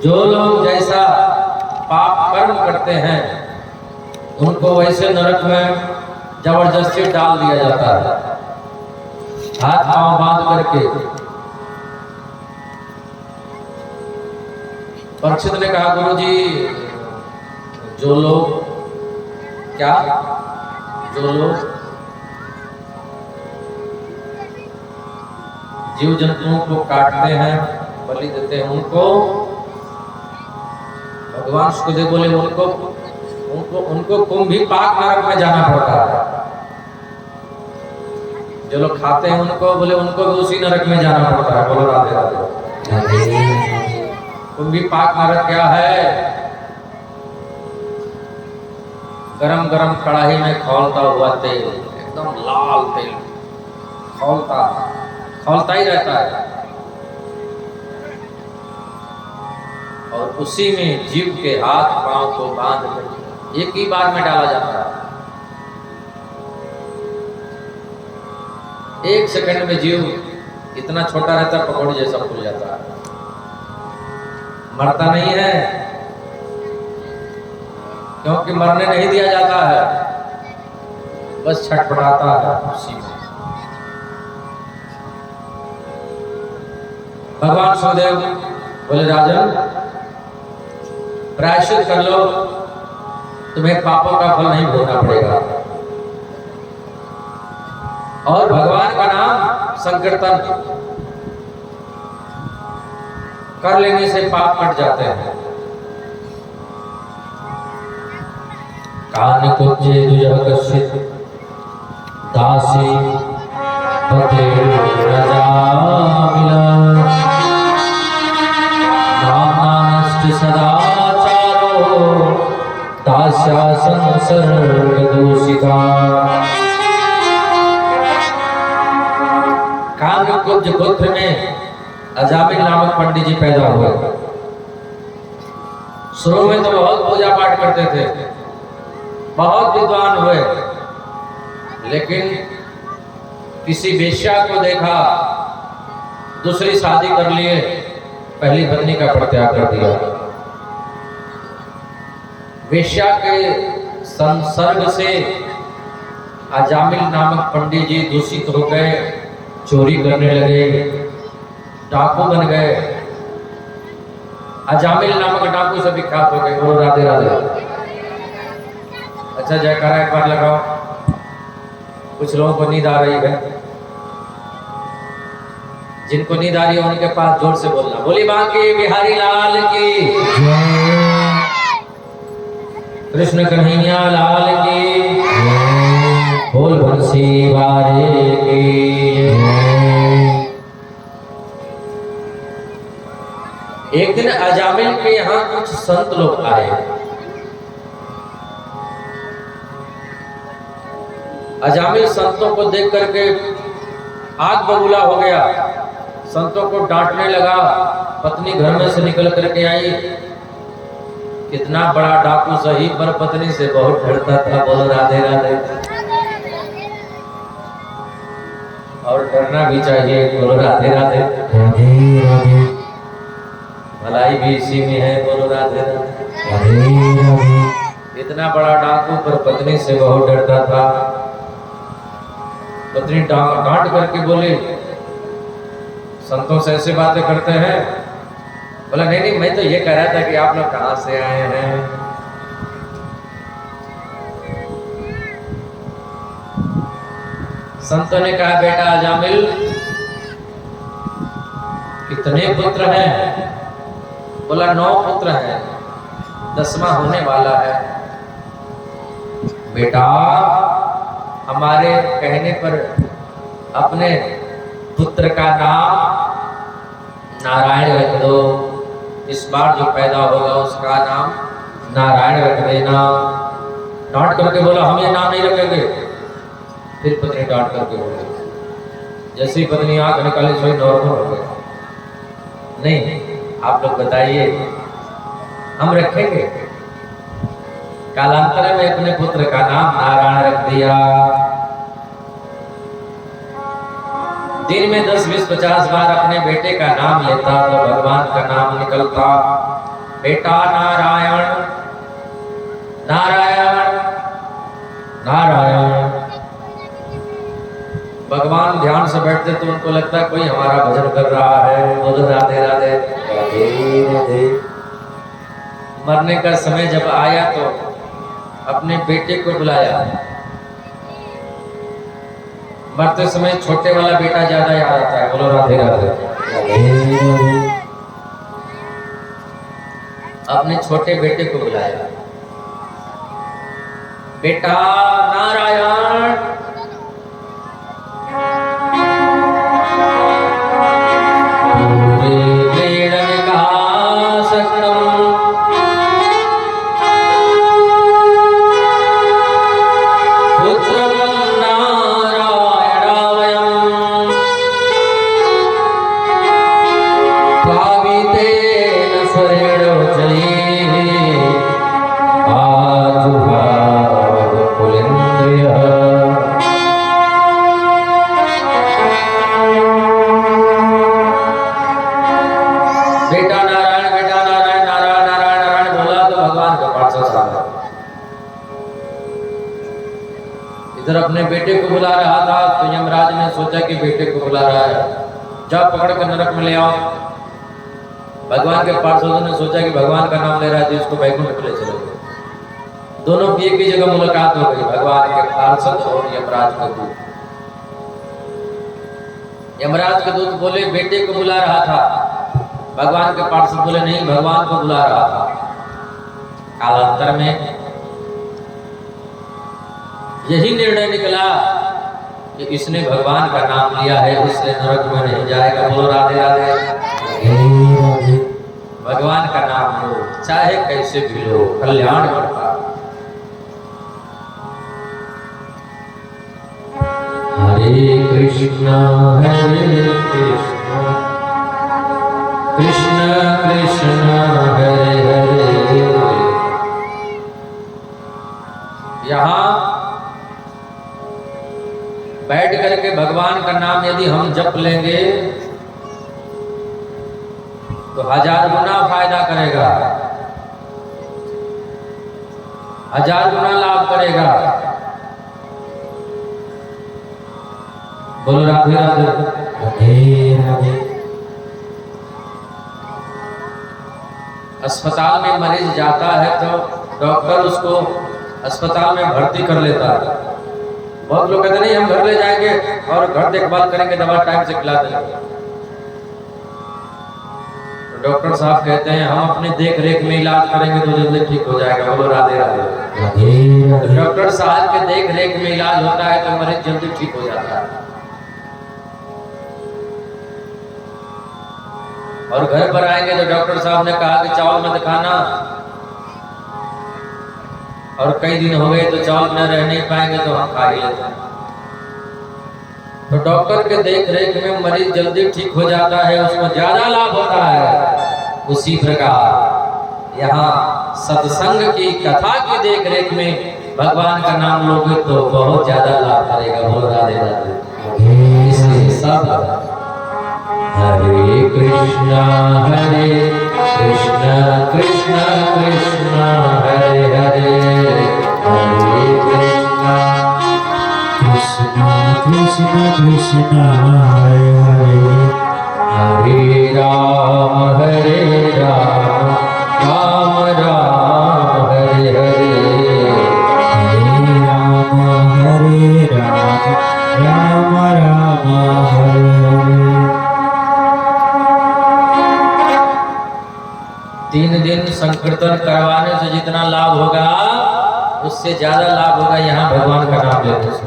S1: जो लोग जैसा पाप कर्म करते हैं उनको वैसे नरक में जबरदस्ती डाल दिया जाता है, हाथ पांव बांध करके। परीक्षित ने कहा, गुरुजी, जो लोग जीव जंतुओं को काटते हैं, बलि देते हैं, उनको भगवान सुखदेव बोले उनको कुंभी पाक नरक में जाना पड़ता है। जो लोग खाते हैं उनको बोले उनको भी उसी नरक में जाना पड़ता है। बोलो राधे राधे। कुंभी पाक नरक क्या है? गरम गरम कढ़ाई में खौलता हुआ तेल, एकदम लाल तेल खौलता ही रहता है, और उसी में जीव के हाथ पांव को बांध कर एक ही बार में डाला जाता है। 1 सेकंड में जीव इतना छोटा रहता है, पकौड़ी जैसा फूल जाता है। मरता नहीं है, क्योंकि मरने नहीं दिया जाता है, बस छटपटाता है उसी में। भगवान सुखदेव बोले, राजन, प्रायश्चित कर लो, तुम्हें पापों का फल नहीं भोगना पड़ेगा। और भगवान का नाम संकीर्तन कर लेने से पाप कट जाते हैं। कान कुब्जे दुजह कश्चित दासी पते रजामिला नानाष्ट सदाचारो दास्या संसर्ग दूषिता। कान कुब्ज गोत्र में अजामिल नामक पंडित जी पैदा हुए। शुरू में तो बहुत पूजा पाठ करते थे, बहुत विद्वान हुए, लेकिन किसी वेश्या को देखा, दूसरी शादी कर लिए, पहली पत्नी का परित्याग कर दिया। वेश्या के संसर्ग से अजामिल नामक पंडित जी दूषित हो गए, चोरी करने लगे, डाकू बन गए। अजामिल नामक डाकू से विख्यात हो गए। बोलो राधे राधे। अच्छा, जयकारा एक बार लगाओ। कुछ लोगों को नींद आ रही है, जिनको नींद आ रही है उनके पास जोर से बोलना, बोली बांके बिहारी लाल की, कृष्ण कन्हैया लाल की, बोल बंसी वाले की। एक दिन अजामिल के यहाँ कुछ संत लोग आए। अजामिल संतों को देख करके आग बबूला हो गया, संतों को डांटने लगा। पत्नी घर में से निकल करके आई, कितना बड़ा डाकू सही पर पत्नी से बहुत डरता था। बोलो राधे राधे। और डरना भी चाहिए। बोलो राधे राधे।
S2: राधे राधे।
S1: भलाई भी इसी में है। बोलो राधे राधे।
S2: राधे राधे।
S1: इतना बड़ा डाकू पर पत्नी से बहुत डरता था। पत्नी डांट करके बोले, संतों से ऐसे बातें करते हैं? बोला नहीं, मैं तो ये कह रहा था कि आप लोग कहां से आए हैं। संतों ने कहा, बेटा अजामिल, कितने पुत्र हैं? बोला 9 पुत्र हैं, 10वां होने वाला है। बेटा, हमारे कहने पर अपने पुत्र का नाम नारायण रख दो। इस बार जो पैदा होगा उसका नाम नारायण रख देना। डांट करके बोला, हम ये नाम नहीं रखेंगे। फिर पत्नी डांट करके बोली, जैसे ही पत्नी आंख निकाली सोई नॉर्मल हो गया। नहीं, आप लोग बताइए, हम रखेंगे। कालांतर में अपने पुत्र का नाम नारायण रख दिया। दिन में 10, 20, 50 बार अपने बेटे का नाम लेता तो भगवान का नाम निकलता। बेटा नारायण नारायण नारायण। भगवान ध्यान से बैठते तो उनको लगता कोई हमारा भजन कर रहा है। बोलो राधे राधे राधे राधे। मरने का समय जब आया तो अपने बेटे को बुलाया। मरते समय छोटे वाला बेटा ज्यादा याद आता है। बोलो राधे राधे। अपने छोटे बेटे को बुलाया। बेटा नारायण। इधर अपने बेटे को बुला रहा था तो यमराज ने सोचा कि बेटे को बुला रहा है, जाओ पकड़ कर नरक में ले आओ। भगवान के पार्षदों ने सोचा कि भगवान का नाम ले रहा है तो इसको वैकुंठ में ले चलो। दोनों की एक ही जगह मुलाकात हो गई, भगवान के पार्षद और यमराज के दूत। यमराज के दूत बोले बेटे को बुला रहा था, भगवान के पार्षद बोले नहीं भगवान को बुला रहा था। कालांतर में यही निर्णय निकला कि इसने भगवान का नाम लिया है इसलिए नरक में नहीं जाएगा। बोलो राधे राधे। भगवान का नाम लो चाहे कैसे भी लो, कल्याण करता। हरे कृष्णा कृष्ण कृष्ण हरे हरे। यहाँ बैठ करके भगवान का नाम यदि हम जप लेंगे तो 1000 गुना फायदा करेगा, 1000 गुना लाभ करेगा। बोलो राधे राधे राधे राधे। अस्पताल में मरीज जाता है तो डॉक्टर उसको अस्पताल में भर्ती कर लेता है। बहुत लोग कहते नहीं हम घर ले जाएंगे और घर देखभाल करेंगे, दवा टाइम से खिला देंगे। तो डॉक्टर साहब कहते हैं हम अपने देख रेख में इलाज करेंगे तो जल्दी ठीक हो जाएगा। बोलो राधे राधे। तो डॉक्टर साहब के देख रेख में इलाज होता है तो मरीज जल्दी ठीक हो जाता है। और घर पर आएंगे तो डॉक्टर साहब ने कहा कि चावल मत खाना, और कई दिन हो गए तो चावल न रह नहीं पाएंगे तो हम खा ही लेते हैं। तो डॉक्टर के देख रेख में मरीज जल्दी ठीक हो जाता है, उसको ज्यादा लाभ होता है। उसी प्रकार यहाँ सत्संग की कथा की देख रेख में भगवान का नाम लोगे तो बहुत ज्यादा लाभ करेगा। बोलो राधे राधे। इसलिए सब हरे कृष्णा कृष्ण कृष्ण हरे हरे, हरे कृष्णा कृष्ण कृष्ण कृष्ण हरे हरे, हरे राम राम राम हरे हरे, हरे राम राम राम हरे हरे। 3 दिन संकीर्तन करवाने से जितना लाभ होगा उससे ज्यादा लाभ होगा यहाँ भगवान का नाम लेने से,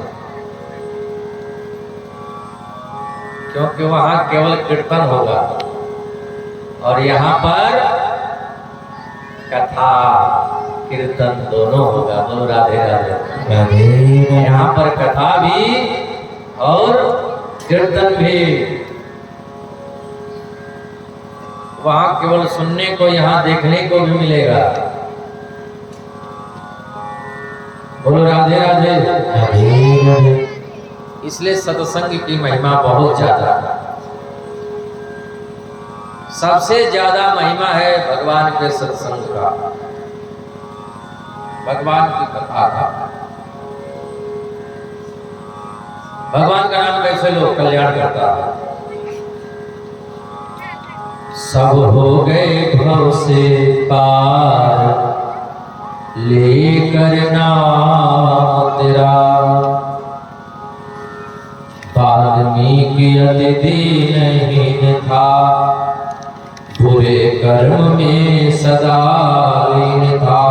S1: क्योंकि वहां केवल कीर्तन होगा और यहाँ पर कथा कीर्तन दोनों होगा। बोलो राधे राधे। यहाँ पर कथा भी और कीर्तन भी, वहां केवल सुनने को यहाँ देखने को भी मिलेगा। बोलो राधे राधे।
S2: राधे राधे।
S1: इसलिए सत्संग की महिमा बहुत ज्यादा है। सबसे ज्यादा महिमा है भगवान के सत्संग का, भगवान की कथा का। भगवान का नाम कैसे लोग कल्याण करता है। सब हो गए भव से पार, लेकर नाम तेरा। वाल्मीकि अति दीनहीन था, बुरे कर्म में सदा लीन था।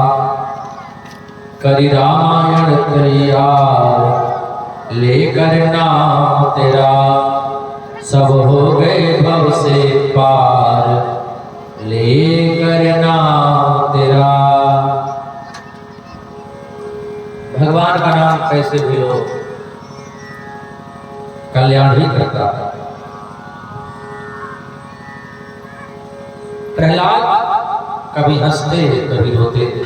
S1: करि रामायण तैयार, लेकर नाम तेरा। सब हो गए भव से पार, लेकर नाम तेरा। भगवान का नाम कैसे भी लो, कल्याण ही करता है। प्रहलाद कभी हंसते कभी रोते थे।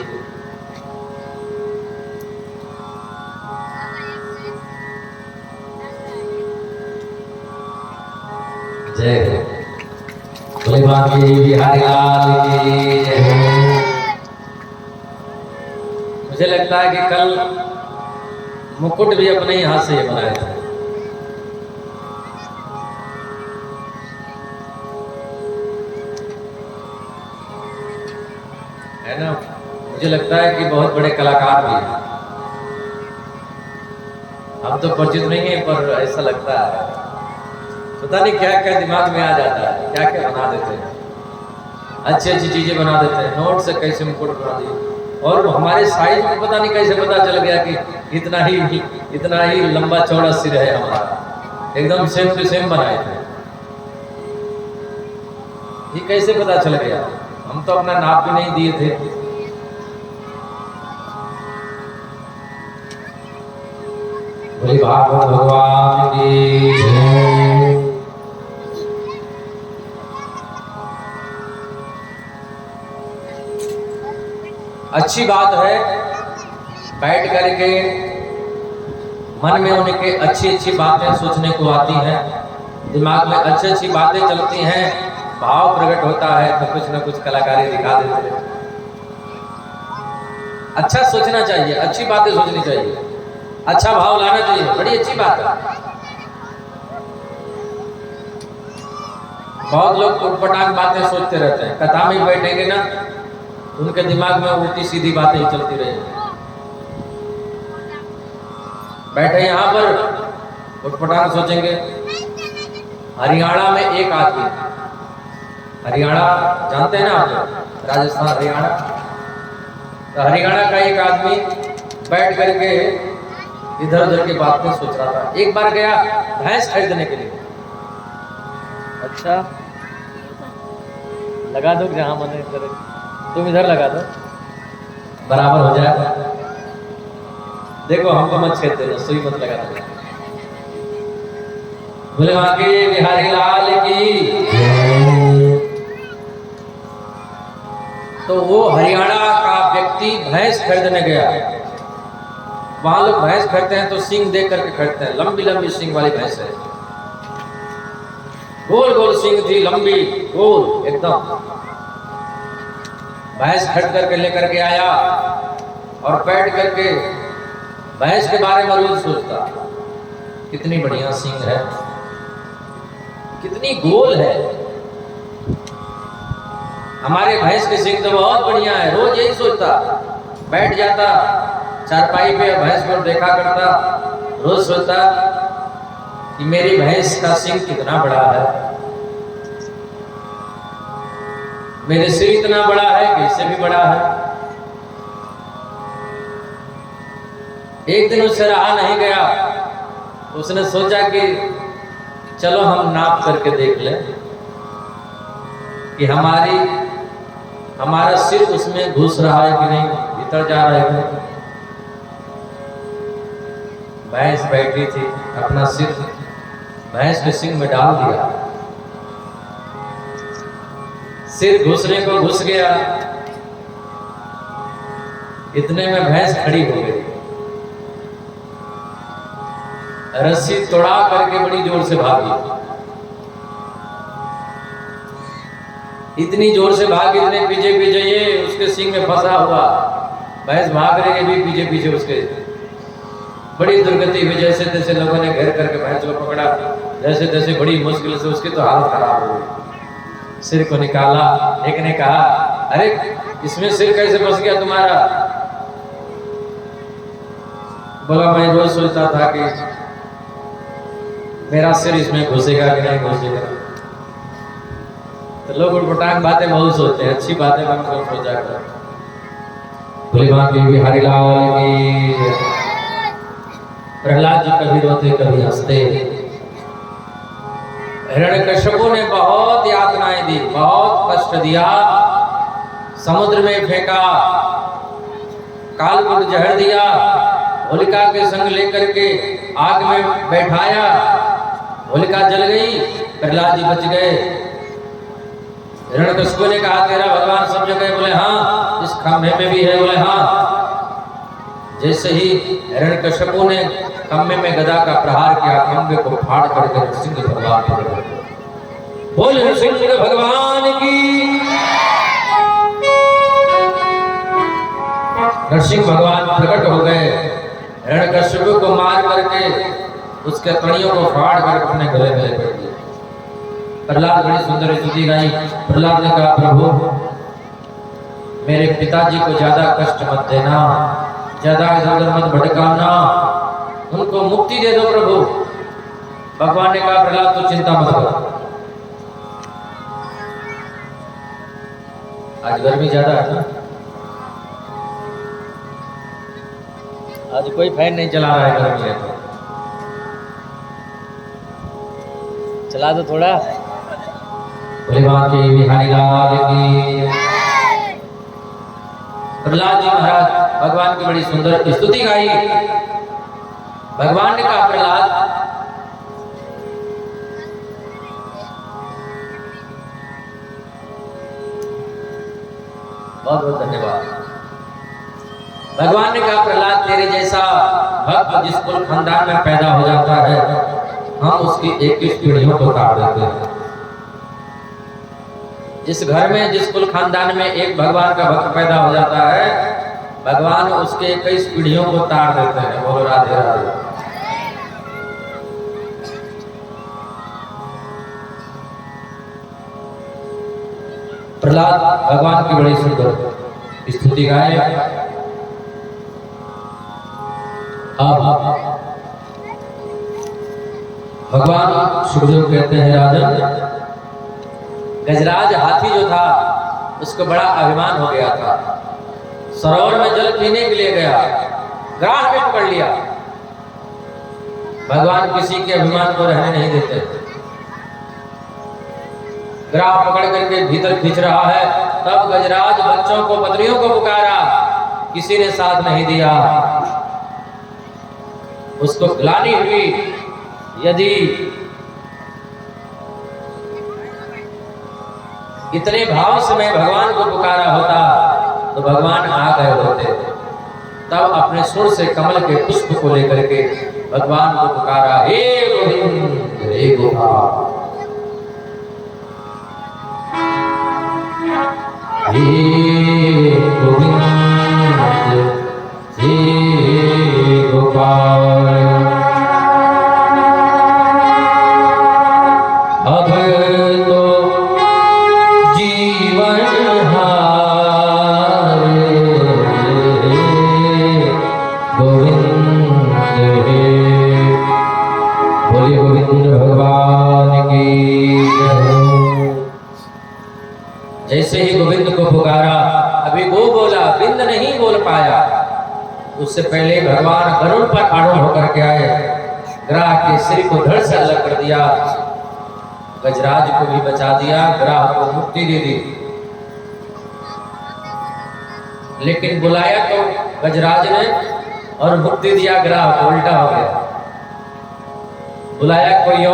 S1: जय हो। बोले बाकी बिहारी लाल की जय। मुझे लगता है कि कल मुकुट भी अपने ही हाथ से बनाए थे। है ना। मुझे लगता है कि बहुत बड़े कलाकार भी हैं। हम तो परिचित नहीं है, पर ऐसा लगता है। पता नहीं क्या क्या दिमाग में आ जाता है, क्या क्या बना देते हैं। अच्छी अच्छी चीजें बना देते हैं। नोट से कैसे मुकुट बना दिए, और हमारे साइज में पता नहीं कैसे पता चल गया कि इतना ही लंबा चौड़ा सिर है हमारा। एकदम सेम टू सेम बनाए थे। ये कैसे पता चल गया? हम तो अपना नाप भी नहीं दिए थे। बोले भागवत भगवान की जय। अच्छी बात है बैठ करके मन में उनके अच्छी अच्छी बातें सोचने को आती हैं, दिमाग में अच्छी अच्छी बातें चलती हैं, भाव प्रकट होता है तो कुछ ना कुछ कलाकारी दिखा देते हैं। अच्छा सोचना चाहिए, अच्छी बातें सोचनी चाहिए, अच्छा भाव लाना चाहिए, बड़ी अच्छी बात है। बहुत लोग उटपटांग बातें सोचते रहते हैं, कथा में बैठेंगे ना उनके दिमाग में उल्टी सीधी बातें ही चलती रहेंगी। बैठे यहाँ पर उटपटांग सोचेंगे। हरियाणा में एक आदमी, हरियाणा जानते हैं ना आप, राजस्थान हरियाणा, तो हरियाणा का एक आदमी बैठ करके इधर उधर की बातें सोच रहा था। एक बार गया भैंस खरीदने के लिए। अच्छा लगा दो जहां मन करे, तुम इधर लगा दो बराबर हो जाए। देखो हमको मत छेद देना, सुई मत लगा दो। बोले बाकी बिहारी लाल की। तो वो हरियाणा का व्यक्ति भैंस खरीदने गया। वहां लोग भैंस खरीदते हैं तो सींग देख करके खरीदते हैं। लंबी लंबी सींग वाली भैंस है, गोल गोल सींग थी, लंबी गोल एकदम। भैंस खरीद करके लेकर के आया और बैठ करके भैंस के बारे में रोज सोचता, कितनी बढ़िया सींग है, कितनी गोल है। हमारे भैंस की सींग तो बहुत बढ़िया है। रोज यही सोचता, बैठ जाता चारपाई पे, भैंस को देखा करता, रोज सोचता कि मेरी भैंस का सींग कितना बड़ा है, मेरे सिर इतना बड़ा है कि इससे भी बड़ा है। एक दिन उससे रहा नहीं गया, उसने सोचा कि चलो हम नाप करके देख लें कि हमारा सिर उसमें घुस रहा है कि नहीं, भीतर जा रहा है कि नहीं। भैंस बैठी थी, अपना सिर भैंस के सिंग में डाल दिया, सिर घुसने को घुस गया। इतने में भैंस खड़ी हो गई। रस्सी तोड़ा करके बड़ी जोर से भागी। इतनी जोर से भागी, इतने पीछे पीछे ये उसके सींग में फंसा हुआ भैंस भाग रही है भी पीछे पीछे उसके। बड़ी दुर्गति हुई, जैसे तैसे लोगों ने घेर करके भैंस को पकड़ा, जैसे तैसे बड़ी मुश्किल से उसकी तो हालत खराब हो गई। सिर को निकाला, एक ने कहा अरे इसमें सिर कैसे फंस गया तुम्हारा? बोला मैं रोज सोचता था कि मेरा सिर इसमें घुसेगा कि नहीं घुसेगा। तो लोग उठपटांग बातें बहुत सोचते हैं, अच्छी बातें हम सब सोचा कर। बोले मां के बिहारी लाल की। प्रहलाद जी कभी रोते कभी हंसते। हिरण्यकश्यपु ने बहुत यातनाएं दी, बहुत कष्ट दिया, समुद्र में फेंका, कालकूट जहर दिया, होलिका के संग लेकर के आग में बैठाया, होलिका जल गई, प्रहलाद जी बच गए। हिरण्यकश्यपु ने कहा तेरा भगवान सब जगह? बोले हाँ। इस खंभे में भी है? बोले हाँ। जैसे ही हिरण्यकश्यपु ने खंभे में गदा का प्रहार किया, खंभे को फाड़ करके नरसिंह भगवान बोले नरसिंह भगवान की। नरसिंह भगवान प्रकट हो गए, हिरण्यकश्यपु को मार करके उसके कड़ियों को फाड़ करके अपने गले में लपेट दिया। प्रहलाद बड़ी सुंदर स्तुति गाई। प्रहलाद ने कहा प्रभु मेरे पिताजी को ज्यादा कष्ट मत देना, ज्यादा इधर मत भटकाना, उनको मुक्ति दे दो प्रभु। भगवान ने कहा प्रहलाद तो चिंता मत करो। आज गर्मी ज्यादा है ना, आज कोई फैन नहीं चला रहा है, गर्मी है तो चला दो थोड़ा। बोले मां के बिहारी लाल की। प्रहलाद जी महाराज भगवान की बड़ी सुंदर स्तुति गाई। भगवान ने कहा प्रहलाद बहुत बहुत धन्यवाद। भगवान ने कहा प्रहलाद तेरे जैसा भक्त जिस कुल खानदान में पैदा हो जाता है हम उसकी 21 पीढ़ियों को काट देते हैं। जिस घर में जिस कुल खानदान में एक भगवान का भक्त पैदा हो जाता है भगवान उसके 21 पीढ़ियों को ताड़ देते हैं। बोलो राधे राधे। प्रहलाद भगवान की बड़ी सुंदर स्तुति गाए। भगवान सुखदेव कहते हैं राजन गजराज हाथी जो था उसको बड़ा अभिमान हो गया था, सरोवर में जल पीने के लिए गया, ग्राह में पकड़ लिया। भगवान किसी के अभिमान को रहने नहीं देते। ग्राह पकड़ करके भीतर खींच रहा है, तब गजराज बच्चों को पत्नियों को पुकारा, किसी ने साथ नहीं दिया। उसको ग्लानि हुई, यदि इतने भाव से मैं भगवान को पुकारा होता तो भगवान आ गए होते। तब अपने सुर से कमल के पुष्प को लेकर के भगवान को पुकारा, हे गोविंद हे गोपाल, हे गोविंद हे गोपाल। अब तो जीवन हारे गोविंद हे। बोलिए गोविंद भगवान की जय। जैसे ही गोविंद को पुकारा, अभी गो बोला, बिंद नहीं बोल पाया। उससे पहले भगवान गरुड़ पर आरूढ़ होकर के आए, ग्राह के सिर को धड़ से अलग कर दिया, गजराज को भी बचा दिया, ग्राह को मुक्ति दे दी। लेकिन बुलाया तो गजराज ने और मुक्ति दिया ग्राह को, उल्टा हो गया। बुलाया कोई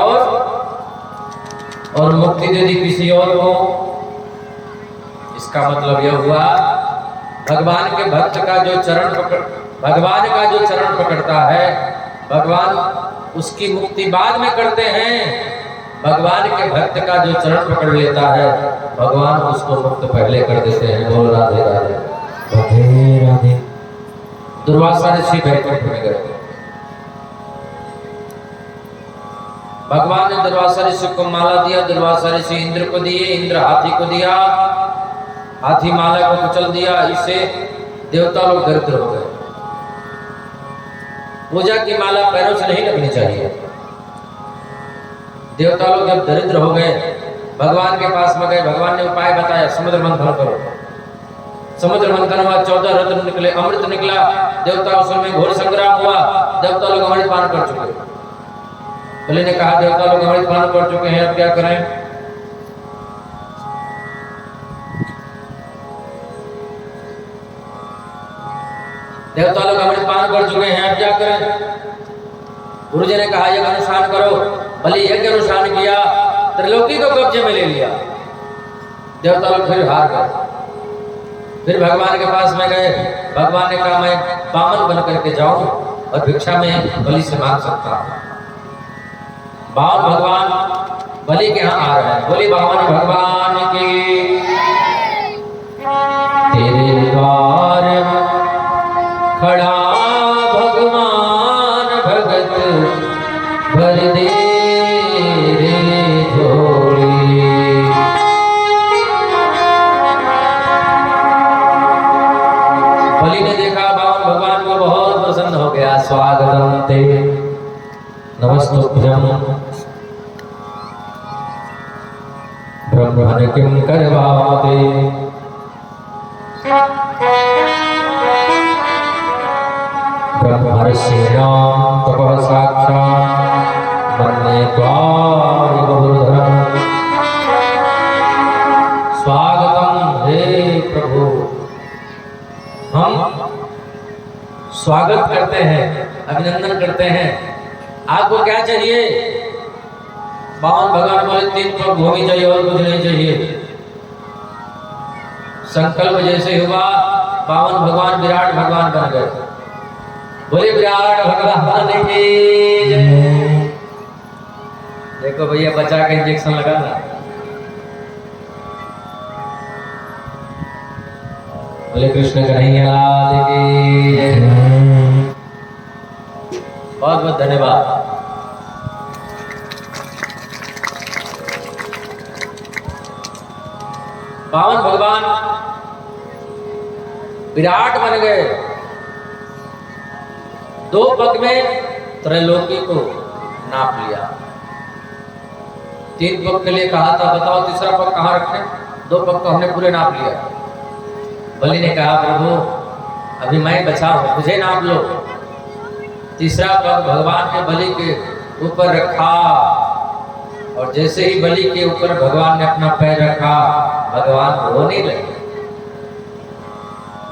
S1: और मुक्ति दे दी किसी और को। इसका मतलब यह हुआ भगवान के भक्त का जो चरण पकड़, भगवान का जो चरण पकड़ता है, भगवान उसकी मुक्ति बाद में करते हैं। भगवान के भक्त का जो चरण पकड़ लेता है भगवान उसको मुक्त पहले कर देते हैं। बोल राधे राधे।
S2: राधे राधे।
S1: दुर्वासा ऋषि बैकुंठ में गए। भगवान ने दुर्वासा ऋषि को माला दिया। दुर्वासा ऋषि इंद्र को दिए, इंद्र हाथी को दिया, हाथी माला को कुचल दिया। इससे देवता लोग दरिद्र हो गए। पूजा की माला पैरों से नहीं लगनी चाहिए। देवता लोग जब दरिद्र हो गए भगवान के पास में गए। भगवान ने उपाय बताया, समुद्र मंथन करो। समुद्र मंथन हुआ, 14 रत्न निकले, अमृत निकला। देवता उसमें घोर संग्राम हुआ। देवता लोग अमृत पान कर चुके। बलि ने कहा देवता लोग अमृत पान कर चुके हैं, अब क्या करें? देवता लोग अमृत पान कर चुके हैं, अब क्या करें? गुरु जी ने कहा यज्ञ अनुष्ठान करो। बलि यज्ञ अनुष्ठान किया, त्रिलोकी को कब्जे में ले लिया। देवता लोग फिर हार गए। फिर भगवान के पास में गए। भगवान ने कहा मैं बामन बन करके जाऊं और भिक्षा में बलि से मांग सकता हूं। बामन भगवान बलि के यहाँ आ रहे हैं। बोली बामन भगवान की। तेरे द्वार खड़ा भगवान भगत भर दे रे झोली। बलि ने देखा बामन भगवान को बहुत प्रसन्न हो गया। स्वागतम ते नमस्तुभ्यं ब्रह्मण किं करवाते। ब्रह्मर्षीणां तपः साक्षात् मन्ये त्वां बहुधरम्। स्वागतम हे प्रभु। हम स्वागत करते हैं, अभिनंदन करते हैं। आपको क्या चाहिए? बामन भगवान बोले 3 पग भूमि चाहिए और कुछ नहीं चाहिए। संकल्प जैसे हुआ बामन भगवान विराट भगवान बन गए। बोले विराट भगवान की जय। देखो भैया बचा के इंजेक्शन लगा ना। बोले कृष्ण कन्हैया लाल की जय। बहुत बहुत धन्यवाद। बामन भगवान विराट बन गए। 2 पग में त्रैलोकी को नाप लिया। 3 पग के लिए कहा था बताओ तीसरा पग कहाँ रखें? 2 पग को हमने पूरे नाप लिया। बलि ने कहा प्रभु अभी मैं बचा हूं, मुझे नाप लो। तीसरा पग भगवान ने बलि के ऊपर रखा और जैसे ही बलि के ऊपर भगवान ने अपना पैर रखा भगवान रोने लगे।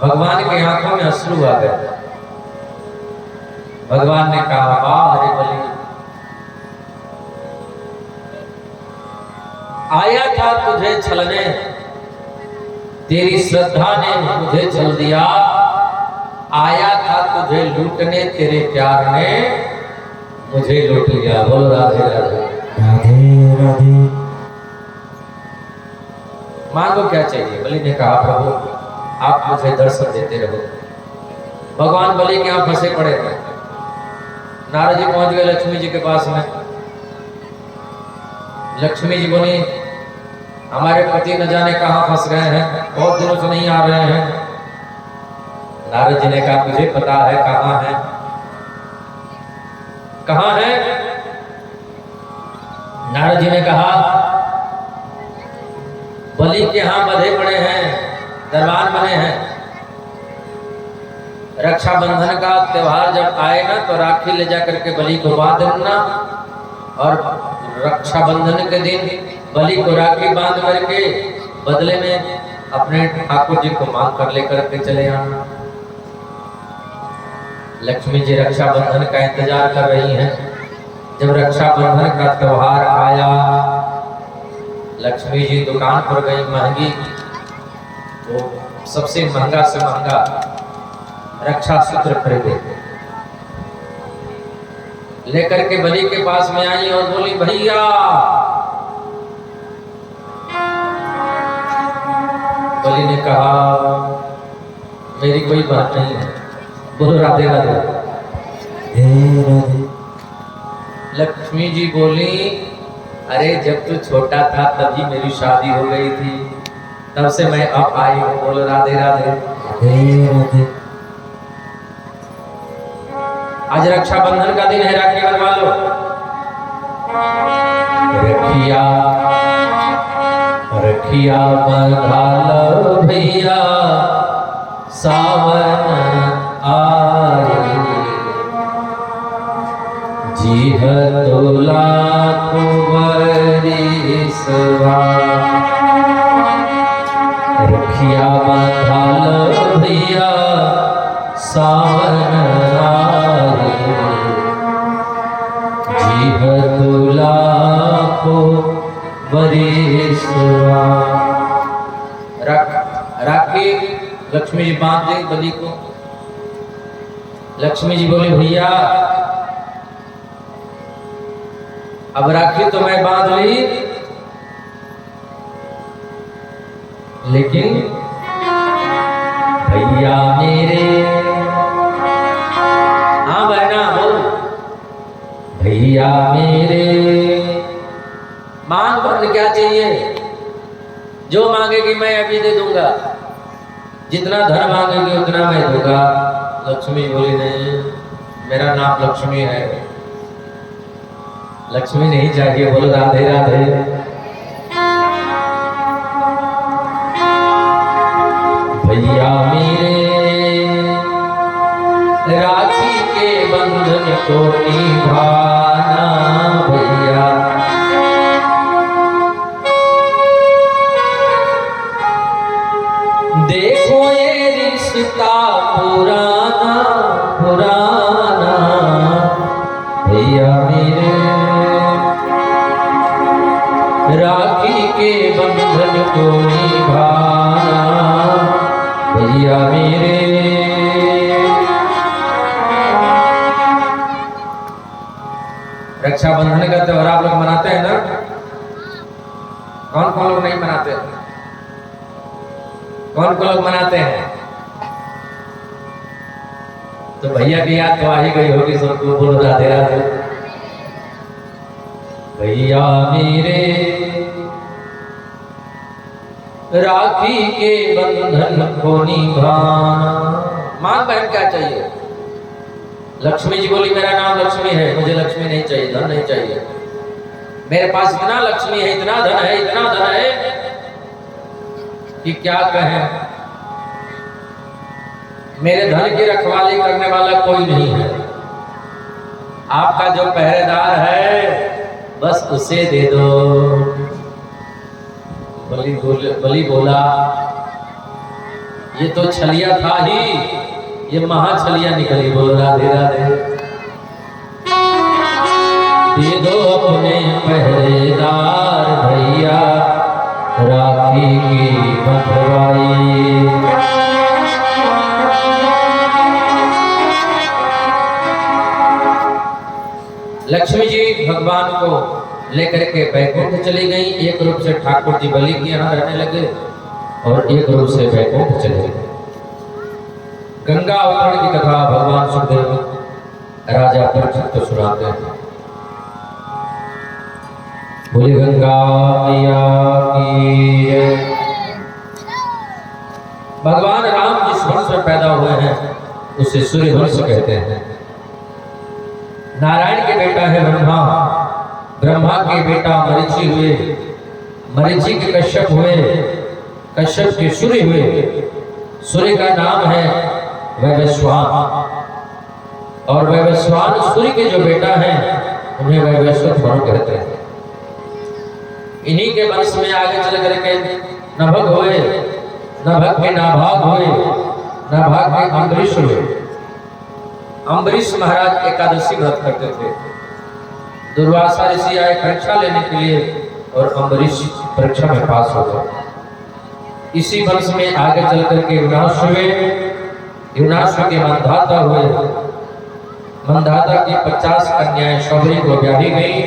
S1: भगवान के आंखों में अश्रु आ गए। भगवान ने कहा वाह हरे बलि, आया था तुझे छलने, तेरी श्रद्धा ने मुझे छल दिया। आया था तुझे लूटने, तेरे प्यार ने मुझे लूट लिया। बोलो राधे राधे।
S2: राधे राधे।
S1: मांगो क्या चाहिए? बलि ने कहा प्रभु आप मुझे दर्शन देते रहो। भगवान बलि के यहाँ फंसे पड़े थे। नारद जी पहुंच गए लक्ष्मी जी के पास में। लक्ष्मी जी बोली हमारे पति न जाने कहाँ फंस गए हैं, बहुत दिनों से नहीं आ रहे हैं। नारद जी ने कहा तुझे पता है कहाँ है? कहाँ है? नारद जी ने कहा बलि के यहाँ बंधे पड़े हैं, दरबार बने हैं। रक्षाबंधन का त्योहार जब आए ना तो राखी ले जा करके बलि को बांध देना और रक्षाबंधन के दिन बलि को राखी बांध करके बदले में अपने ठाकुर जी को मांग कर लेकर के चले आना। लक्ष्मी जी रक्षाबंधन का इंतजार कर रही हैं। जब रक्षाबंधन का त्योहार आया लक्ष्मी जी दुकान पर गई महंगी, तो सबसे महंगा से महंगा रक्षा सूत्र खरीदे। लेकर के बलि के पास में आई और बोली, भैया। बलि ने कहा, मेरी कोई बात नहीं है। बोलो राधे राधे।
S2: राधे राधे।
S1: लक्ष्मी जी बोली, अरे जब तू छोटा था तभी मेरी शादी हो गई थी, तब से मैं अब आई हूँ। बोलो राधे राधे।
S2: राधे राधे।
S1: आज रक्षाबंधन का दिन है, राखी बनवा लो। रखिया रखिया बंधा लो भैया, सावन आए। जी तो लाखों बरिसवा, रखिया बंधा लो भैया, सावन आए। जी तो लाखों बरिसवा। राखी लक्ष्मी जी बांध दे बलि को। लक्ष्मी जी बोले, भैया अब राखी तो मैं बांध ली, लेकिन भैया मेरे, हाँ बहना बोल, भैया मेरे मांग बंद क्या चाहिए? जो मांगेगी मैं अभी दे दूंगा, जितना धन मांगेगी उतना मैं दूंगा। लक्ष्मी बोली, नहीं, मेरा नाम लक्ष्मी है, लक्ष्मी नहीं चाहिए। बोलो राधे राधे। भैया मेरे राखी के बंधन को निभाना, भैया देखो ये रिश्ता पुराना पुराना। भैया मेरे राखी के बंधन को निभाना, भैया मेरे। रक्षाबंधन का त्योहार आप लोग मनाते हैं ना? कौन कौन लोग नहीं मनाते? कौन कौन लोग मनाते हैं? तो भैया की याद तो आ ही गई होगी सबको। बोलो राधे राधे। भैया मेरे राखी के बंधन को निभाना। मां बहन क्या चाहिए? लक्ष्मी जी बोली, मेरा नाम लक्ष्मी है, मुझे लक्ष्मी नहीं चाहिए, धन नहीं चाहिए। मेरे पास इतना लक्ष्मी है, इतना धन है, इतना धन है कि क्या कहें। मेरे धन की रखवाली करने वाला कोई नहीं है। आपका जो पहरेदार है बस उसे दे दो। बलि बोला, ये तो छलिया था ही, ये महा छलिया निकली। बोल राधे राधे। दे दो अपने पहरेदार भैया, राखी की बंधवाई। लक्ष्मी जी भगवान को लेकर के बैकुंठ चली गई। एक रूप से ठाकुर जी बलि के यहाँ रहने लगे और एक रूप से बैकुंठ चले गए। गंगा अवतरण की कथा भगवान सुखदेव राजा परीक्षित को सुनाते हैं। बोली गंगा मैया की। भगवान राम जिस वंश में पैदा हुए हैं उसे सूर्य वंश कहते हैं। नारायण के बेटा है ब्रह्मा, ब्रह्मा के बेटा मरीचि हुए, मरीचि के कश्यप हुए, कश्यप के सूर्य हुए। सूर्य का नाम है वैवस्वान, और वैवस्वान सूर्य के जो बेटा हैं उन्हें वैवस्वत वरुण कहते हैं। इन्हीं के वंश में आगे चल करके नभग हुए, नभग के नाभाग हुए, नाभाग के अम्बरीश हुए। अम्बरीश महाराज एकादशी व्रत करते थे। दुर्वासा ऋषि आए परीक्षा लेने के लिए और अम्बरीश परीक्षा में पास हो गए। इसी वंश में आगे चल करके युनाश हुए, युनाश के मंधाता हुए, मंधाता की 50 कन्याएं शबरी को ब्याही गई।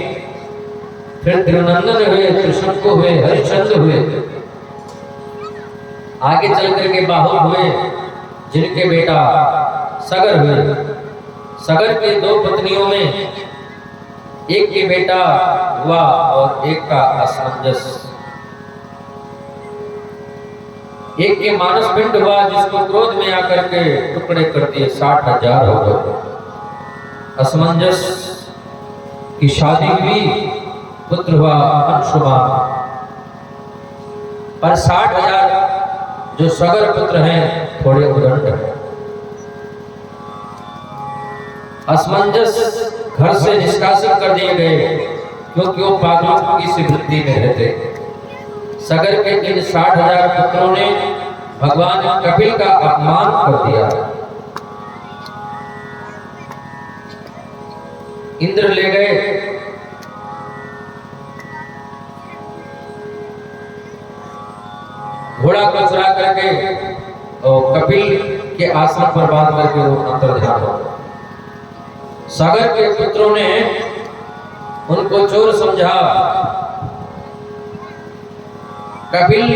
S1: फिर त्रिनंदन हुए, त्रिशंकु हुए, हरिश्चंद्र हुए, आगे चल करके बाहुल हुए, जिनके बेटा सगर हुए। सगर के 2 पत्नियों में एक के बेटा हुआ और एक का असमंजस। एक के मानस पिंड हुआ, जिसको क्रोध में आकर के टुकड़े कर दिए, 60,000 हो गए। असमंजस की शादी हुई, पुत्र हुआ अंशुमान। पर 60,000 जो सगर पुत्र हैं थोड़े उदंड हैं। असमंजस घर से निष्कासित कर दिए गए, क्योंकि वो पागलों की सी वृत्ति में रहते। सगर के इन 60,000 पुत्रों ने भगवान कपिल का अपमान कर दिया। इंद्र ले गए, घोड़ा को चुरा करके और कपिल के आसन पर बांध करके वो अंतर ध्यान हो। सागर के पुत्रों ने उनको चोर समझा। कपिल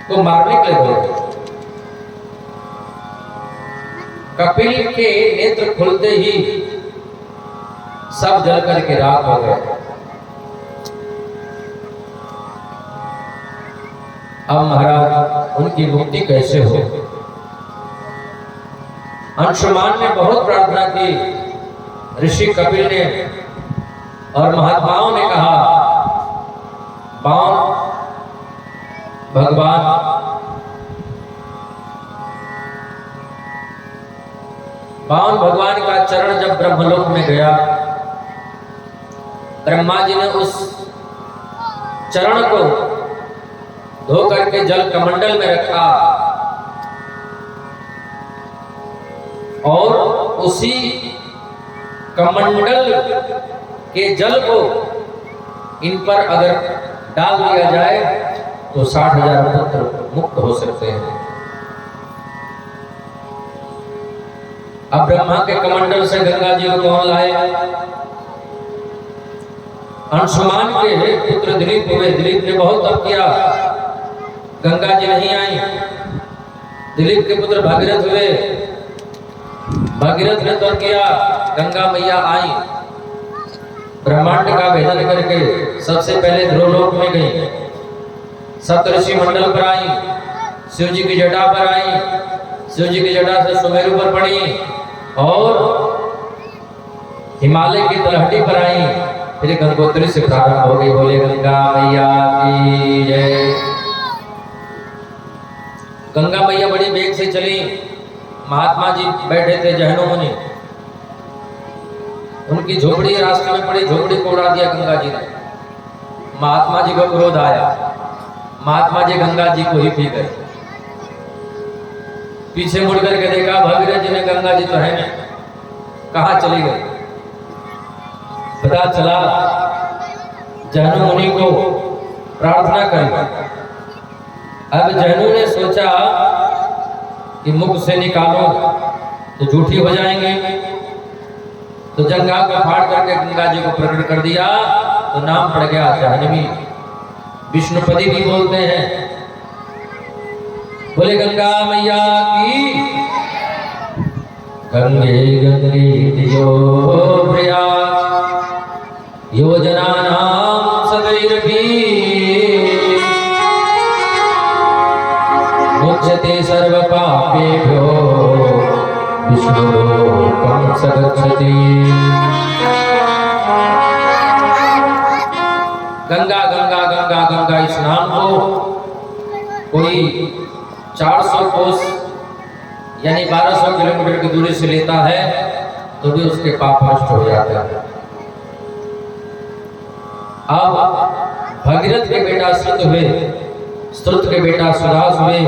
S1: को मारने के लिए गए। कपिल के नेत्र खुलते ही सब जल करके राख हो गए। अब महाराज उनकी मुक्ति कैसे हो? अंशुमान ने बहुत प्रार्थना की। ऋषि कपिल ने और महात्माओं ने कहा, बाण भगवान का चरण जब ब्रह्मलोक में गया, ब्रह्मा जी ने उस चरण को धो करके जल कमंडल में रखा और उसी कमंडल के जल को इन पर अगर डाल दिया जाए तो 60,000 पुत्र मुक्त हो सकते हैं। अब ब्रह्मा के कमंडल से गंगा जी को कौन लाए? अंशुमान के पुत्र दिलीप हुए। दिलीप ने बहुत तप किया, गंगा जी नहीं आई। दिलीप के पुत्र भागीरथ हुए। भागीरथ ने तप किया, गंगा मैया आई। ब्रह्मांड का भेदन करके सबसे पहले ध्रुवलोक में गई, सप्तऋषि मंडल पर आई, शिव जी की जटा पर आई, शिव जी की जटा से सुमेरु पर पड़ी और हिमालय की तलहटी पर आई। फिर गंगोत्री से प्रारंभ हो गई। बोले गंगा मैया की जय। गंगा मैया बड़ी वेग से चली। महात्मा जी बैठे थे जैनो मुनि, उनकी झोपड़ी रास्ते में पड़ी, झोपड़ी को उड़ा दिया गंगा जी ने। महात्मा जी को क्रोध आया, महात्मा जी गंगा जी को ही पी गए। पीछे मुड़ करके देखा, भागीरथ जी ने गंगा जी तो है नहीं, कहाँ चली गई? पता चला जैनो मुनि को प्रार्थना करी। अब जैनो ने सोचा कि मुख से निकालो तो झूठी हो जाएंगे, तो जंगा को फाड़ करके गंगा जी को प्रकट कर दिया तो नाम पड़ गया जाह्नवी। विष्णुपति भी बोलते हैं। बोले गंगा मैया की। गंगे गंगे दियो प्रयाग योजना नाम सदैरपि मुच्यते सर्व पापेभ्यो विष्णुलोकं स गच्छति। गंगा गंगा गंगा गंगा इस नाम को कोई 400 कोस यानी 1200 किलोमीटर की दूरी से लेता है तो भी उसके पाप नष्ट हो जाते हैं। अब भगीरथ के बेटा श्रुत हुए, श्रुत के बेटा सुदास हुए,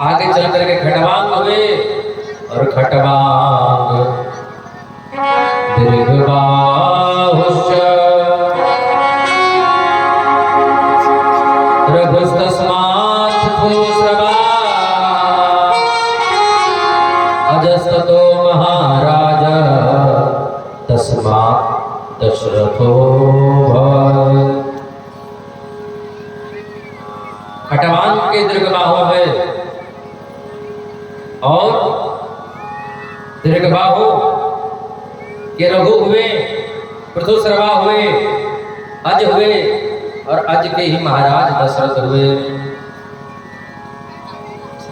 S1: आगे चल करके खटवांग हुए और खटवांग दीर्घबाहुश्च रघुस्तस्मात् भूस्रवा अजस्ततो महाराज तथो भव। खटवान के दीर्घ बाहु में और दीर्घ बाहु के रघु हुए, पृथुश्रवा हुए, अज हुए और अज के ही महाराज दशरथ हुए।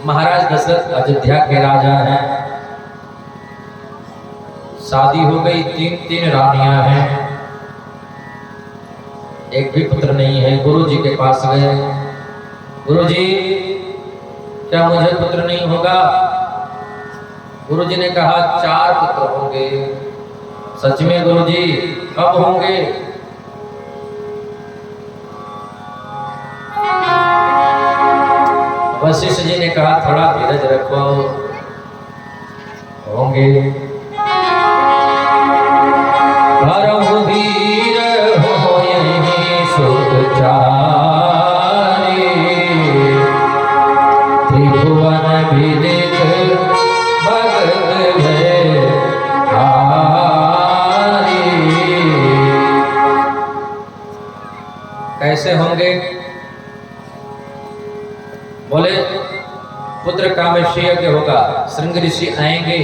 S1: महाराज दशरथ अयोध्या के राजा हैं। शादी हो गई, 3 रानियां हैं, एक भी पुत्र नहीं है। गुरु जी के पास गए, गुरु जी क्या मुझे पुत्र नहीं होगा? गुरु जी ने कहा 4 पुत्र होंगे। सच में गुरु जी, कब होंगे? वशिष्ठ जी ने कहा थोड़ा धीरज रखो, होंगे। धीर हो यही सुख चारे, त्रिभुवन विदित भगत है हारे। कैसे होंगे? बोले पुत्र कामेष्टि यज्ञ होगा, श्रृंग ऋषि आएंगे,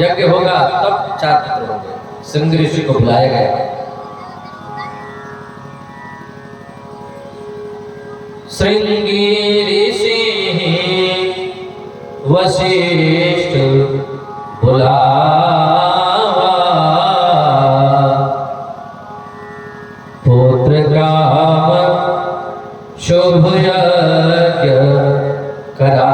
S1: यज्ञ होगा तब 4 पुत्र होंगे। श्रृंग ऋषि को बुलाया गया। श्रृंगी ऋषि वशिष्ठ बुलावा, पुत्र काम शुभ यज्ञ करा।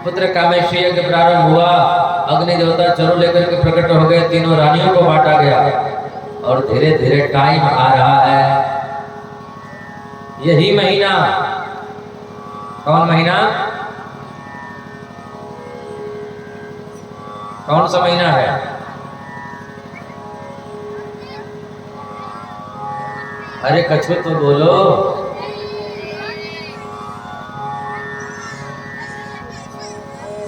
S1: पुत्र कामेष्टि यज्ञ प्रारंभ हुआ। अग्नि देवता चरु लेकर के प्रकट हो गए, 3 रानियों को बांटा गया और धीरे धीरे टाइम आ रहा है। यही महीना, कौन महीना? कौन सा महीना है? अरे कछुआ तो बोलो।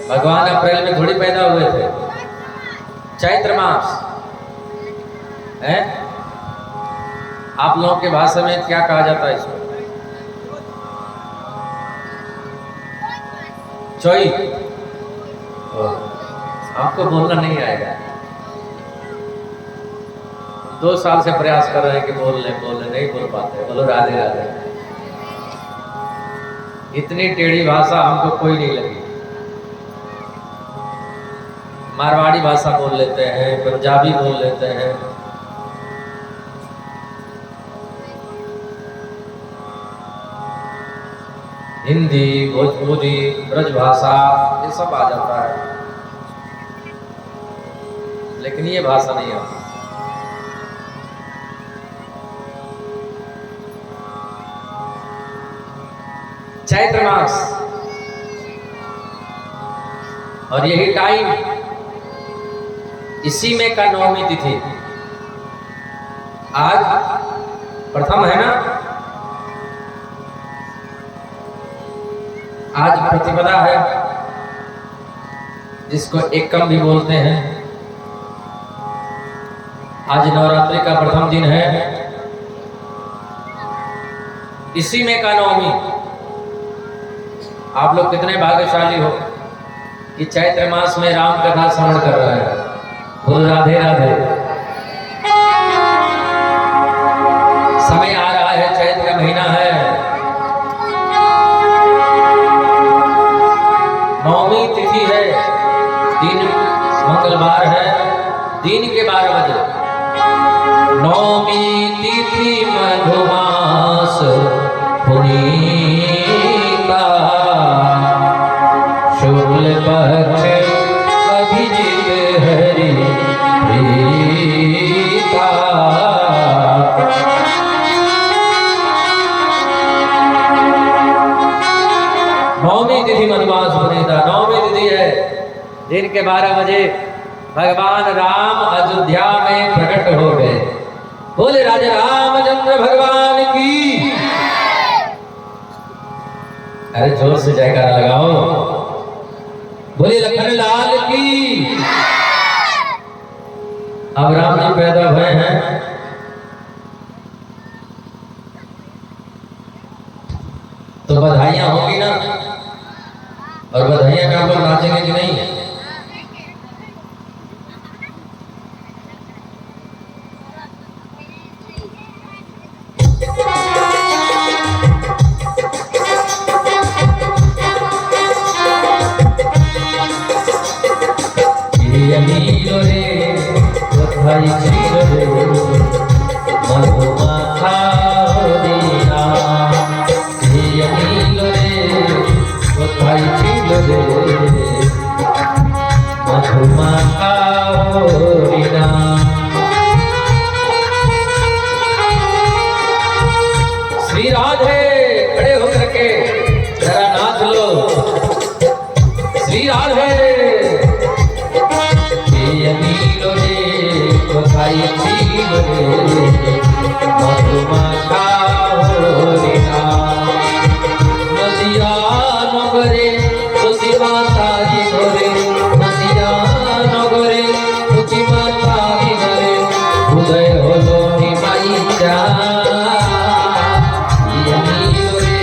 S1: भगवान अप्रैल में थोड़ी पैदा हुए थे, चैत्र मास है। आप लोगों के भाषा में क्या कहा जाता है इसको? चौई। आपको बोलना नहीं आएगा। 2 साल से प्रयास कर रहे हैं कि बोल ले, नहीं बोल पाते। बोलो राधे राधे। इतनी टेढ़ी भाषा हमको कोई नहीं लगी। मारवाड़ी भाषा बोल लेते हैं, पंजाबी बोल लेते हैं, हिंदी, भोजपुरी, ब्रज भाषा, ये सब आ जाता है, लेकिन ये भाषा नहीं आती। चैत्र मास और यही टाइम, इसी में का 9वीं तिथि। आज प्रथम है ना, आज प्रतिपदा है, जिसको एकम भी बोलते हैं। आज नवरात्रि का प्रथम दिन है, इसी में का 9वीं। आप लोग कितने भाग्यशाली हो कि चैत्र मास में राम कथा श्रवण कर रहे हैं। बोल राधे राधे। समय आ रहा है, चैत्र का महीना है, 9वीं तिथि है, दिन मंगलवार है, दिन के 12 बजे। 9वीं तिथि मधुमास पुनीता, शुक्ल पक्ष अभिजित हरि प्रीता। 9वीं तिथि मधुमास पुनीता, 9वीं तिथि है, दिन के 12 बजे भगवान राम अयोध्या में प्रकट हो गए। बोले राजा रामचंद्र भगवान की। अरे जोर से जयकारा लगाओ, बोले लखन लाल की। अब राम जी पैदा हुए हैं, तो बधाइयां होगी ना, और बधाइयां का आप लोग नाचेंगे कि नहीं? नीलो रे कोथाई नीलो रे मधुमाखा होरिना, नीलो रे कोथाई नीलो रे मधुमाखा होरिना। श्री राधे खड़े होकर के जरा नाच लो, श्री राधे नीलो रे कोथाई नीलो रे मधुमाखा होरिना। नदिया नगरे तुसी माताजी घरे, नदिया नगरे तुसी माताजी घरे उदय हलो निमाई जा। नीलो रे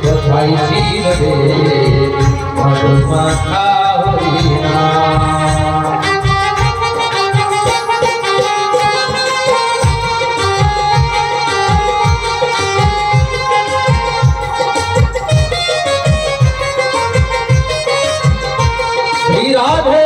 S1: कोथाई नीलो रे मधुमाखा होरिना। राधे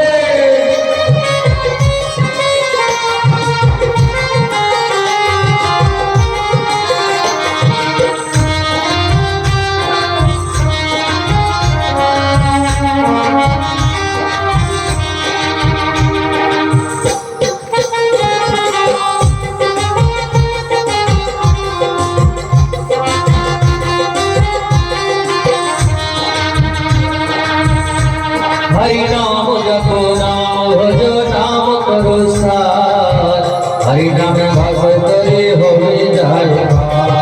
S1: हरि नाम जपो नाम भजो नाम करो सार, हरि नाम भगवत करे होवे जाय पार।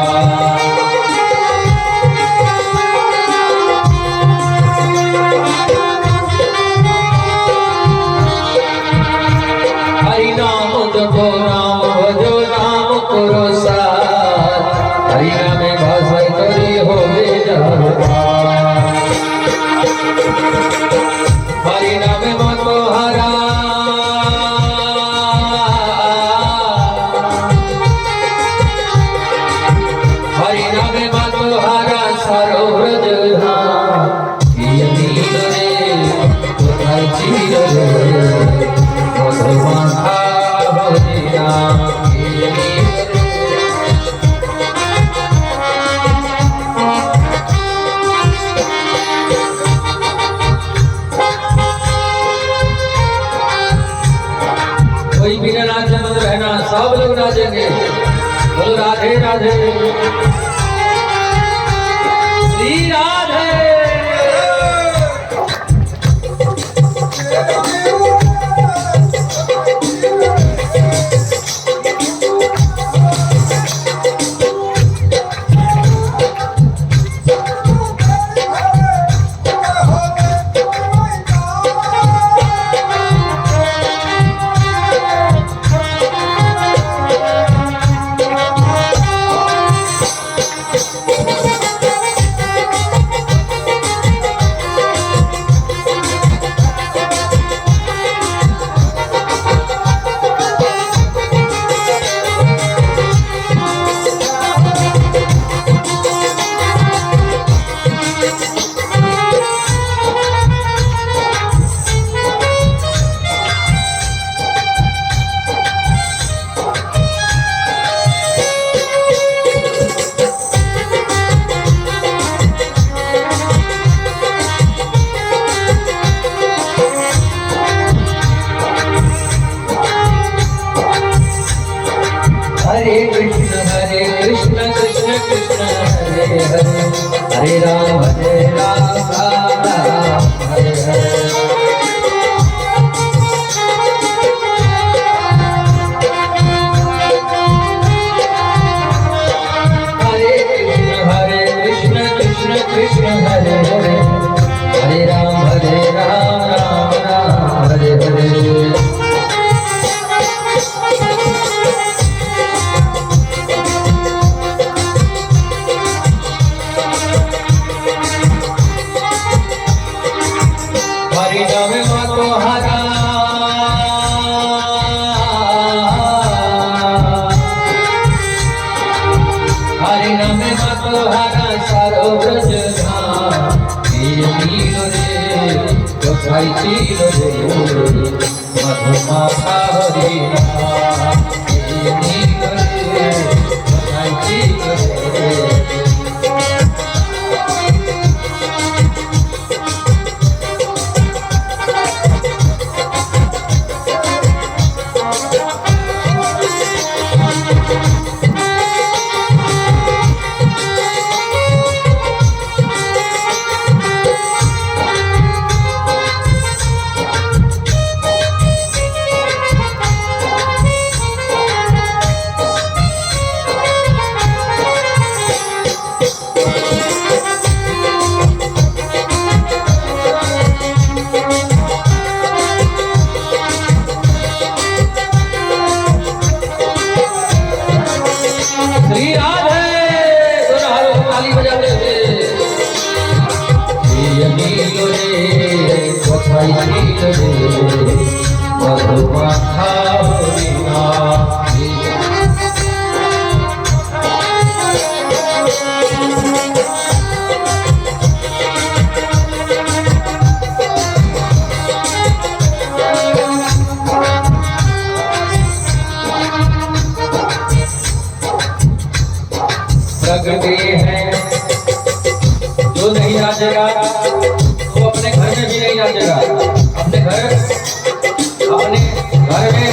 S1: हरि नाम जपो नाम भजो नाम करो सार, हरि नाम भगवत करे होवे जाय पार। हरि नाम मतो हरा, हरि नाम मतो हरा सारो ब्रज धाम। नीलो रे कोथाई नीलो रे मधुमाखा होरिना। कोई बिना नाचे मत रहना, सब लोग नाचेंगे। बोलो राधे राधे श्री राधे। हरे राम राम हरे हरे। हरे कृष्ण कृष्ण कृष्ण ये नीलो रे कोথায় ছিল রে মধুমাখা হরিণা ये नीलो রে কোথায় ছিল রে प्रगटे हैं जो नहीं नाचेगा वो अपने घर में भी नहीं नाचेगा। अपने घर में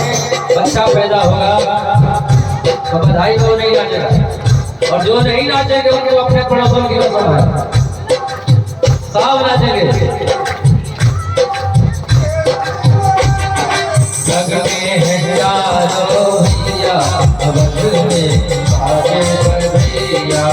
S1: बच्चा पैदा होगा तो बधाई तो नहीं नाचेगा, और जो नहीं नाचेंगे उनको अपने पड़ोसन की रस्म है, सब नाचेंगे। प्रगटे हैं चारों भैया अवध में आगे बढ़ भैया,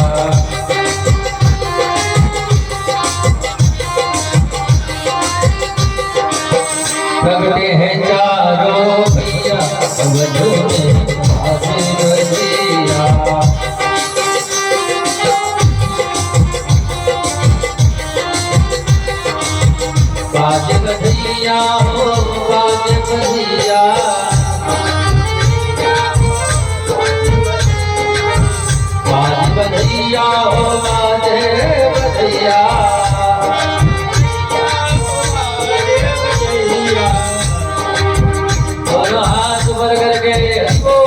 S1: प्रगटे हैं चारों भैया अवध में आगे बढ़ भैया। बाज बधिया हो बाज बधिया, बाज बधिया हो बाज बधिया, दोनों हाथ ऊपर करके रखो।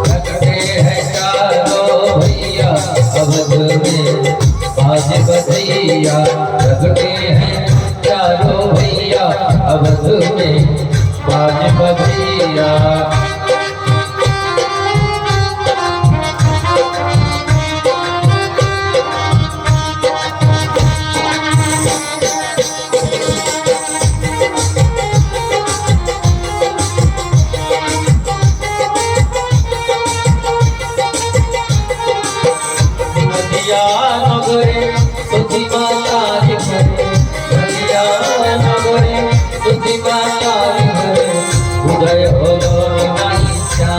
S1: प्रगटे हैं चारों भैया अवध में बाज बधिया, प्रगटे हैं चारों भैया अवध में बाज बधिया। नगरे तुझी माता रे घरे, नगरे तुझी माता रे घरे, उदय हो नाईचा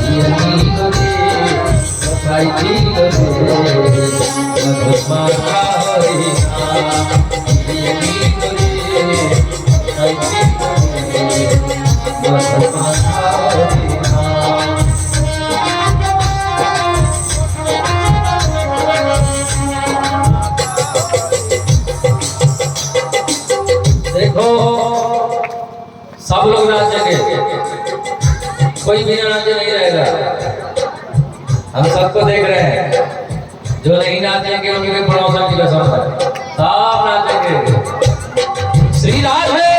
S1: ये नीलो रे कोথায় ছিল রে মধুমাখা হরিণা, ये नीलो रे कोথায় ছিল রে মধুমাখা হরিণা। देखो सब लोग नाचेंगे, कोई भी नाचे नहीं रहेगा। हम सबको देख रहे हैं, जो नहीं नाचेंगे उनके पड़ोसन की कसम है, सब नाचेंगे। श्री राधे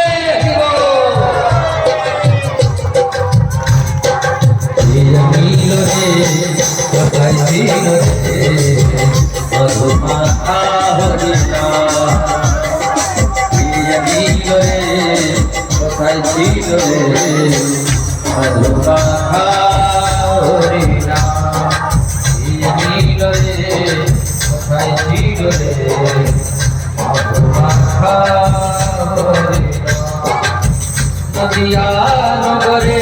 S1: नीलो रे कोথায় ছিল রে মধুমাখা হরিণা, नीलो रे कोথায় ছিল রে মধুমাখা হরিণা, नीलो रे কোথায় ছিল রে মধুমাখা হরিণা। নদিয়া নগরে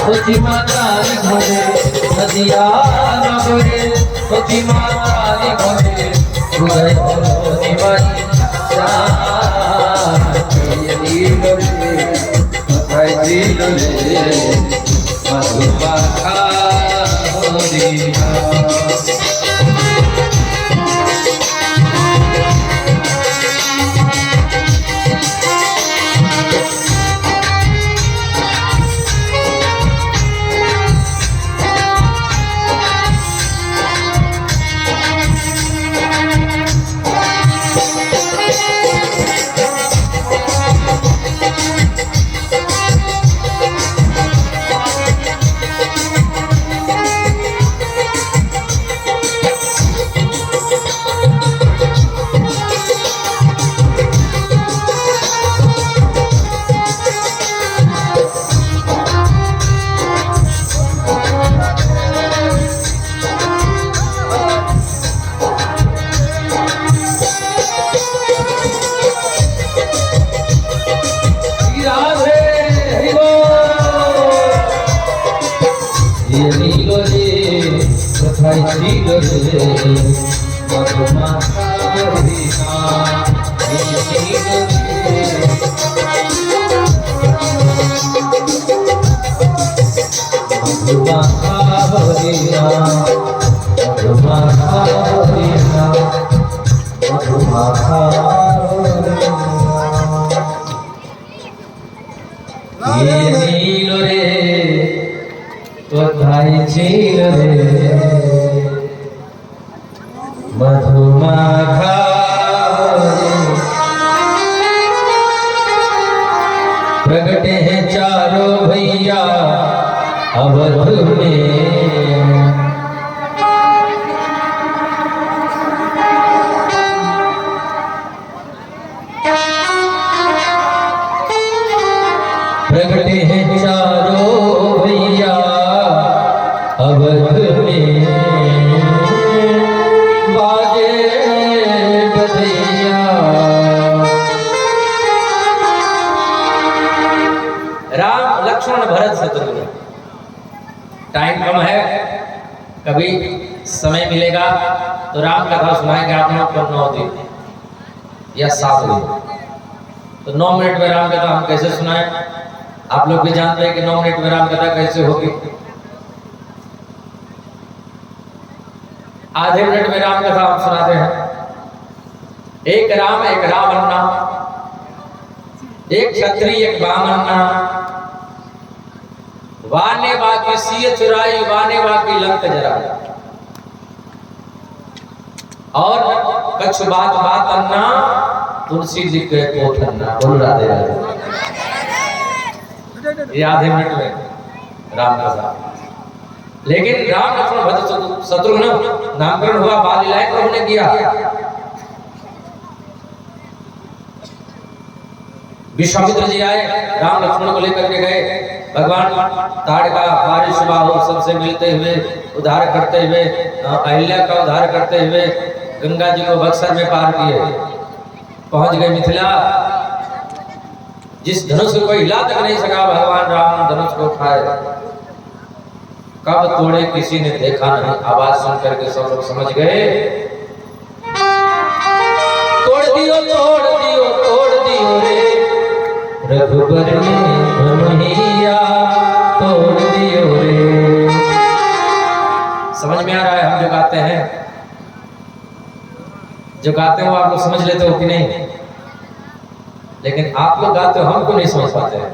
S1: তুঝি মাতার ঘরে, নদিয়া নগরে তুঝি মাতার ঘরে, উদয় হলো নিবাইচা ये नीलो रे কোথায় ছিল রে মধুমাখা হরিণা। झील रे मधुमाखा भरिया ये झील रे मधुमाखा भरिया मधुमाखा भरिया मधुमाखा ये झील रे कोথায় ঝিল রে मधुमाखा प्रगटे हैं चारों भैया अवध में प्रगटे हैं चारों भैया अवध में बाजे बधैया। राम लक्ष्मण भरत शत्रुघ्न, टाइम कम है, कभी समय मिलेगा तो राम कथा सुनाएंगे आप लोग को 9 दिन या 7 दिन। तो 9 मिनट में राम कथा हम कैसे सुनाएं? आप लोग भी जानते हैं कि 9 मिनट में राम कथा कैसे होगी। आधे मिनट में राम कथा हम सुनाते हैं। एक राम एक रावण नाम, एक क्षत्रिय एक बामन नाम, वाने बाकी सीय चुराई वाने बाकी लंक जरा, और कछ बात बात अन्ना तुलसी जी के पोथन्ना। बोल राधे राधे। ये आधे मिनट में राम कथा। लेकिन राम लक्ष्मण भरत शत्रुघ्न नामकरण हुआ, बाल लीलाएं प्रभु ने किया। विश्वामित्र जी आए, राम लक्ष्मण को लेकर के गए। भगवान ताड़का बारिश बाहु सबसे मिलते हुए उद्धार करते हुए, अहिल्या का उद्धार करते हुए गंगा जी को बक्सर में पार किए, पहुंच गए मिथिला। जिस धनुष को हिला तक नहीं सका भगवान राम धनुष को उठाए, कब तोड़े किसी ने देखा नहीं। आवाज सुन करके सब लोग समझ गए, तोड़ दियो तोड़ दियो तोड़ दियो रे रघुबर ने धनुहिया तोड़ दियो रे। समझ में आ रहा है हम जो गाते हैं? जो गाते हो आप लोग समझ लेते हो कि नहीं? लेकिन आप लोग गाते हो, हमको नहीं समझ पाते हैं।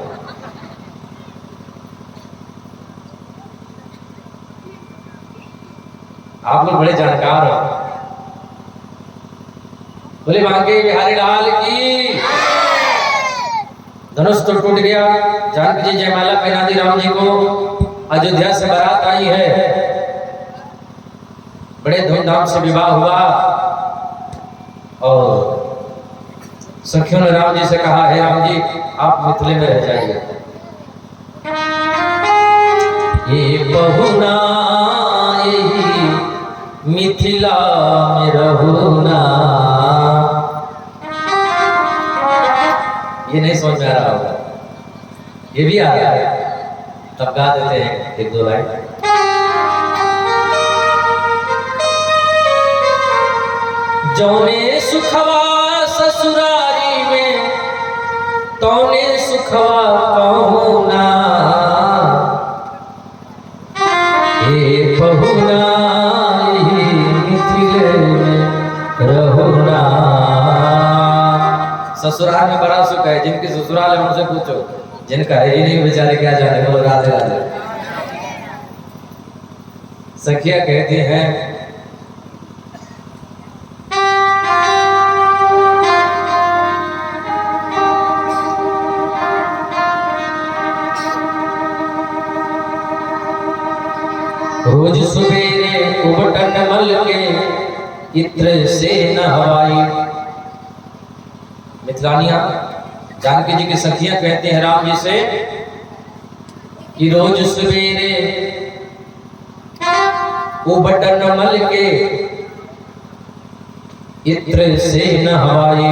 S1: आप लोग बड़े जानकार हो। बोले बांके बिहारी लाल की। धनुष तो टूट गया, जानकी जी जयमाला पहना दी राम जी को। अयोध्या से बारात आई है, बड़े धूमधाम से विवाह हुआ, और सखियों ने राम जी से कहा, हे राम जी आप मिथिले में रह जाइए। ये बहुना यही मिथिला में रहूना। ये नहीं समझ में आ रहा होगा, ये भी आ रहा है, तब गा देते हैं 1-2 लाइन। जौने सुखवा ससुरारी में तौने सुखवा कहूना, हे बहुना मिथिले में रहूना। ससुराल में बड़ा सुख है, जिनके ससुराल है उनसे पूछो, जिनका है ही नहीं बेचारे क्या जाने। बोलो राधे राधे। सखिया कहती हैं, रोज सवेरे उबटन मल के इत्र से नहवाई। मिथिलानिया जानकी जी की सखियां कहते हैं राम जी से कि रोज सवेरे उबटन मल के इत्र से नहवाई।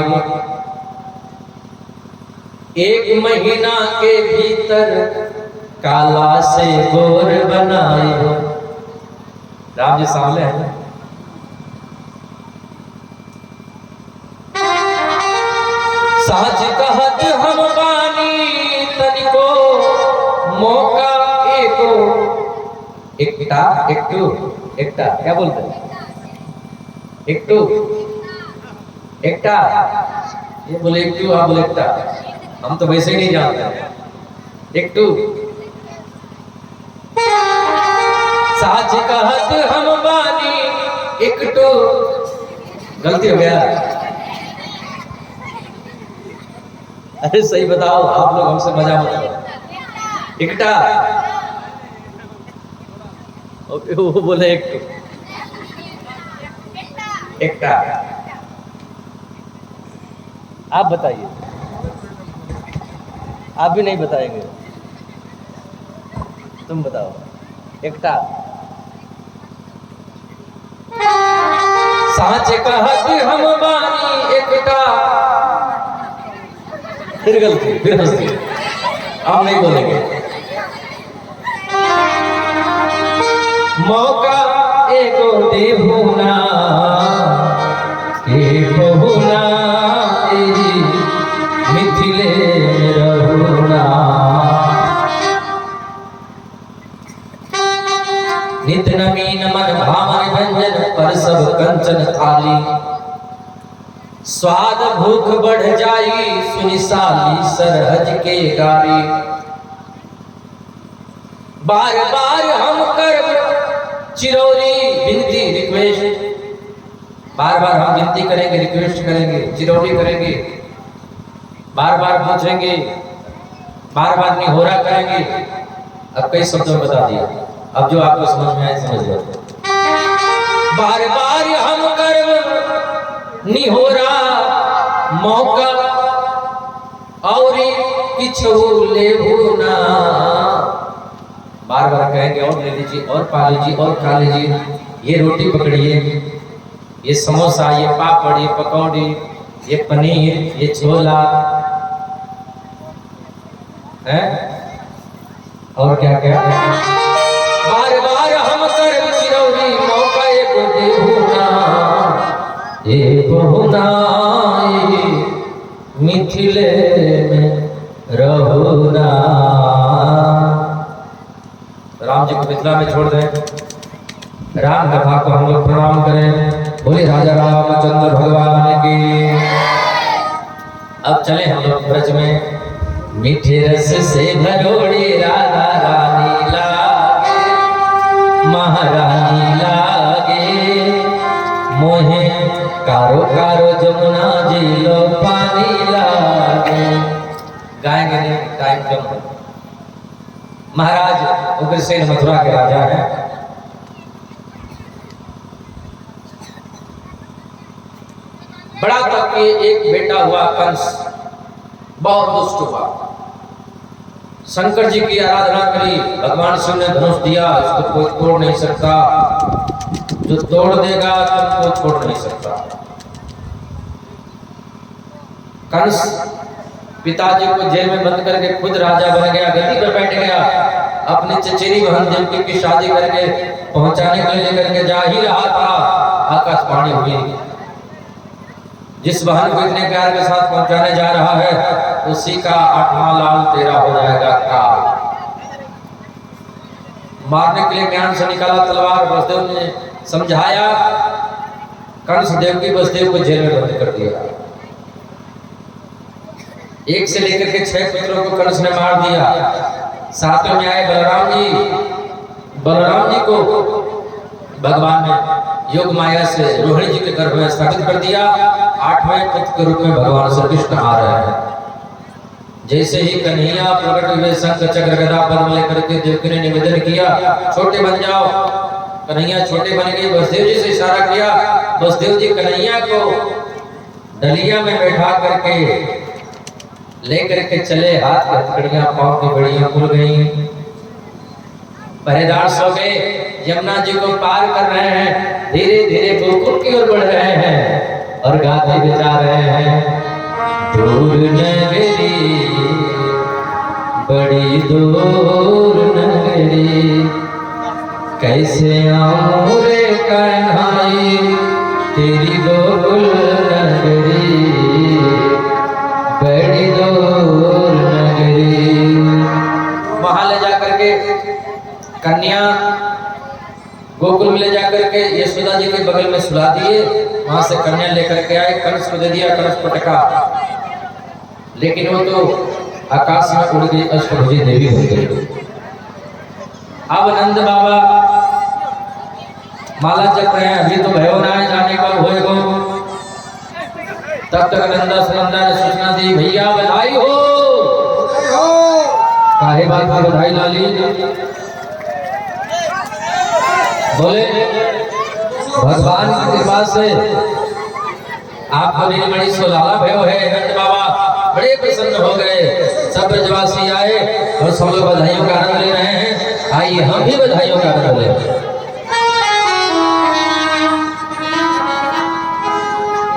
S1: 1 महीना के भीतर काला से गोर बनाए। राम जी सामने है ना। साच कहत हम बानी तनिको मौका एको एकटा एकटा क्या बोलते हैं एकटा ये बोले एकटू आप बोले एकटा हम तो वैसे ही नहीं जानते एकटू साच कहत हम बानी एकटू गलती हो गया। अरे सही बताओ आप लोग हमसे मजा मत करो। एकटा वो बोले एकटा आप बताइए। आप भी नहीं बताएंगे तुम बताओ एकटा साच कहत हम बानी एकटा फिर गलती फिर हंसती आप नहीं बोलेंगे। मौका एको देहुना बहुना मिथिले रहुना नित नवीन मन भावन व्यंजन पर सब कंचन थाली स्वाद भूख बढ़ जाई सुनि साली सरहज के गारी बार बार हम कर चिरौरी विनती रिक्वेस्ट बार बार हम विनती करेंगे रिक्वेस्ट करेंगे चिरौरी करेंगे बार बार पूछेंगे बार बार निहोरा करेंगे। अब कई शब्दों में बता दिया अब जो आपको समझ में आए समझ लो। बार बार हम कर निहोरा मौका और किछु लेबुना बार बार कहेंगे और ले लीजिए और पा लीजिए और खा लीजिए ये रोटी पकड़िए ये समोसा ये पापड़ ये पकौड़ी ये पनीर ये छोला है और क्या क्या बार बार हम कर चिरौरी मौका एको देहुना ए बहुना मिथिले में रहुना। राम जी को मिथिला में छोड़ दें राम कथा को हम लोग प्रणाम करें बोले राजा रामचंद्र भगवान की। अब चले हम लोग ब्रज में मीठे रस से भरोड़ी राधा रानी लागे महारानी लागे मोहे कारो कारो जमुना जी लो पानी लागे। गाएंगे नहीं टाइम कम है। महाराज उग्रसेन मथुरा के राजा हैं। बड़ा तक के एक बेटा हुआ कंस बहुत दुष्ट हुआ। शंकर जी की आराधना करी भगवान शिव ने धनुष दिया इसको कोई तोड़ नहीं सकता जो तोड़ देगा तुमको छोड़ नहीं सकता। कंस पिताजी को जेल में बंद करके खुद राजा बन गया गद्दी पर बैठ गया अपनी चचेरी बहन देवकी की शादी करके पहुंचाने के लिए लेकर के जा ही रहा था आकाशवाणी हुई जिस बहन को इतने प्यार के साथ पहुंचाने जा रहा है उसी का 8वां लाल तेरा हो जाएगा काल। मारने के लिए ज्ञान से निकाला तलवार वसुदेव ने समझाया कंस देवकी वसुदेव को जेल में बंद कर दिया। एक से लेकर के 6 पुत्रों को कंस ने मार दिया। सातवें में आए बलराम जी को भगवान ने योग माया से रोहिणी जी के गर्भ में स्थापित कर दिया। 8वें पुत्र के रूप में भगवान श्री कृष्ण आ रहे हैं। जैसे ही कन्हैया प्रकट हुए शंख चक्र गदा पद्म लेकर के देवकी ने निवेदन किया छोटे बन जाओ। कन्हैया छोटे बन गए। वसुदेव जी से इशारा किया वसुदेव जी कन्हैया को डलिया में बैठा करके लेकर के चले। हाथ की हथकड़ियां पांव की बड़ियां खुल गई। पहरेदार सो गए। यमुना जी को पार कर रहे हैं। धीरे धीरे गोकुल की ओर बढ़ रहे हैं और गाते बिता रहे हैं दूर नगरी बड़ी दूर नगरी कैसे आऊं रे कन्हाई तेरी गोकुल नगरी, बड़ी दूर नगरी। वहां ले जाकर के कन्या गोकुल में ले जाकर के यशोदा जी के बगल में सुला दिए। वहां से कन्या लेकर के आए, कंस को दे दिया, कंस पटका, लेकिन वो तो आकाश में उड़ गई, अष्टभुजी देवी हो गई। अब नंद बाबा माला जप रहे हैं, अभी तो भयो ना जाने कब होएगो। तब तक नंदा सुनंदा ने सूचना दी, भैया बधाई हो। काहे बात में बधाई लाली? बोले भगवान की कृपा से आप बड़ी बड़ी सुलाला भयो है। नंद बाबा बड़े प्रसन्न हो गए, सब ब्रजवासी आए और सब लोग बधाइयों का आनंद ले रहे हैं। आइए हम भी बधाइयों का आनंद लें।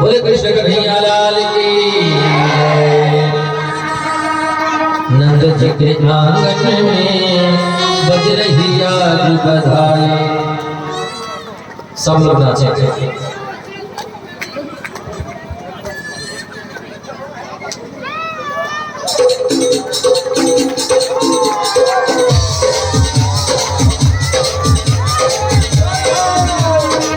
S1: बोले कृष्ण कन्हैया लाल की। नंद जी के आंगन में बज रही आज बधाई। सब लोग नाचे।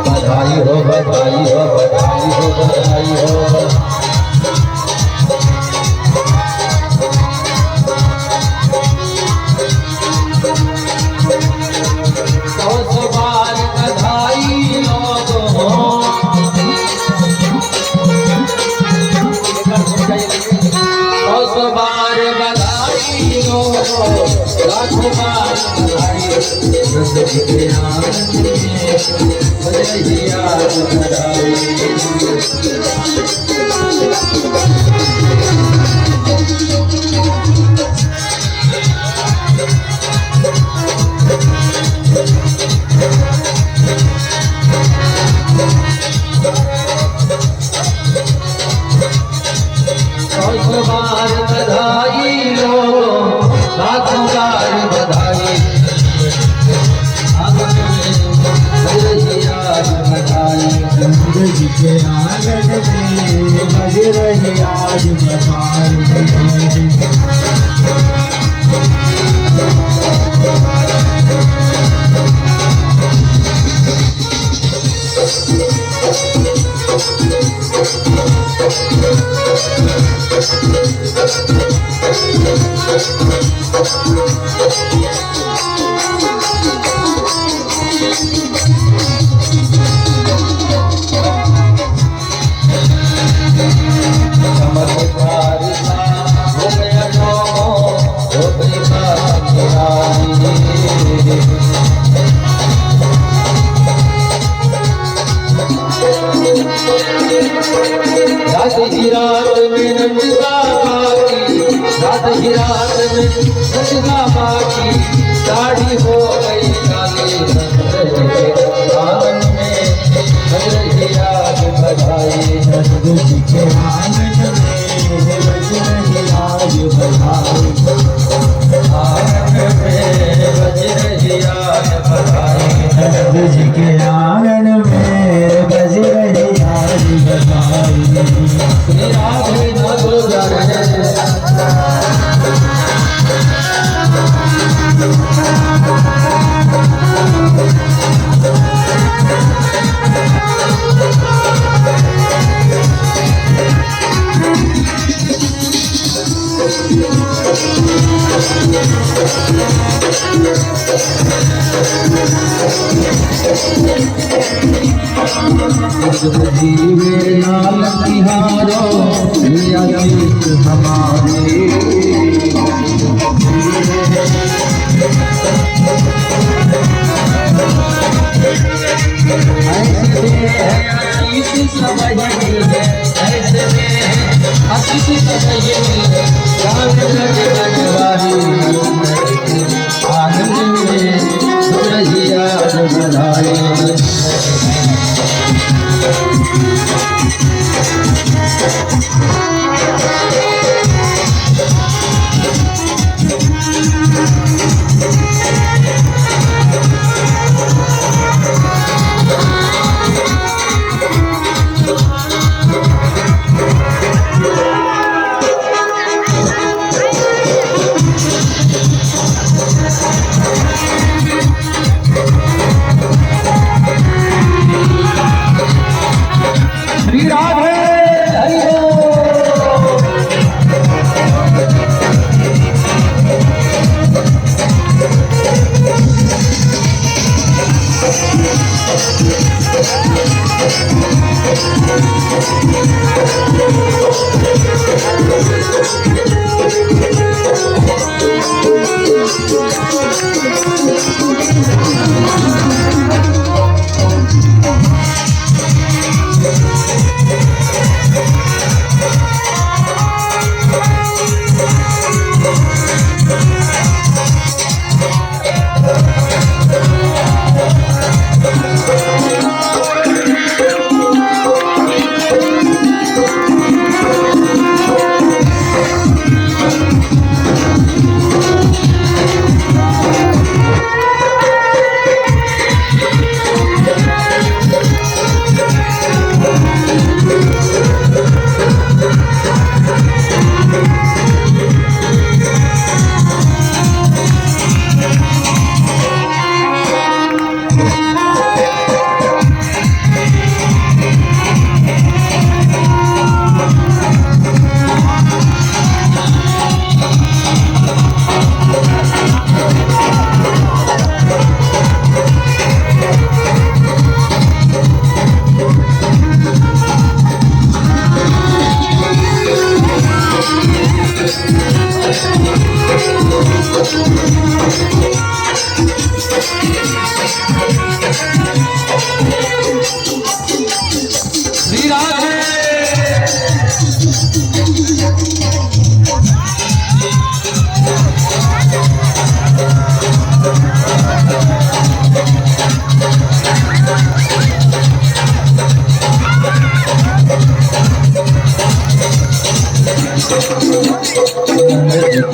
S1: बधाई हो बधाई हो बधाई हो बधाई हो। सौ बार बधाई लोगों, सौ बार बधाई लोगों, लाखों बार बधाई। नंद जी के आंगन में बज रही आज बधाई। सौ बार बधाई लो, लाखों बार बधाई। आंगन में बज रही आज बधाई।
S2: नंद जी के आंगन में बज रही आज बधाई।
S1: चमत्कार सा हो गया हो गई बात निराली। रात ही रात में नंद बाबा की, रात ही रात में नंद बाबा की दाढ़ी हो गई काली। आंगन में बज रही आज बधाई।
S2: नंद जी के आंगन में बज रही आज बधाई।
S1: आंगन में बज रही आज बधाई।
S2: नंद जी के आंगन में बज रही आज बधाई।
S1: श्री राधे
S2: जीवे लाल तिहारो लिया गीत हमारे।
S1: ऐसे में है आशीष सब यही है, ऐसे में है आशीष सब यही है। गान लगे लगवारी आनंद में हो रही आज बधाई।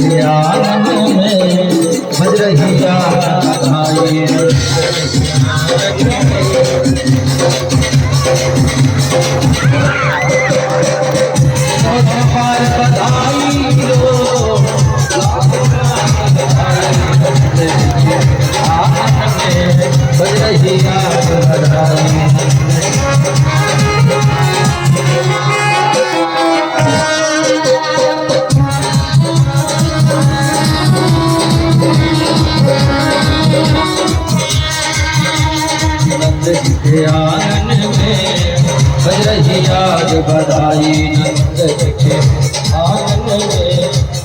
S2: के आंगन में बज रही बधाई। बधाई दो बज रही बधाई। के आंगन में बज रही आज बधाई। नंद के आंगन में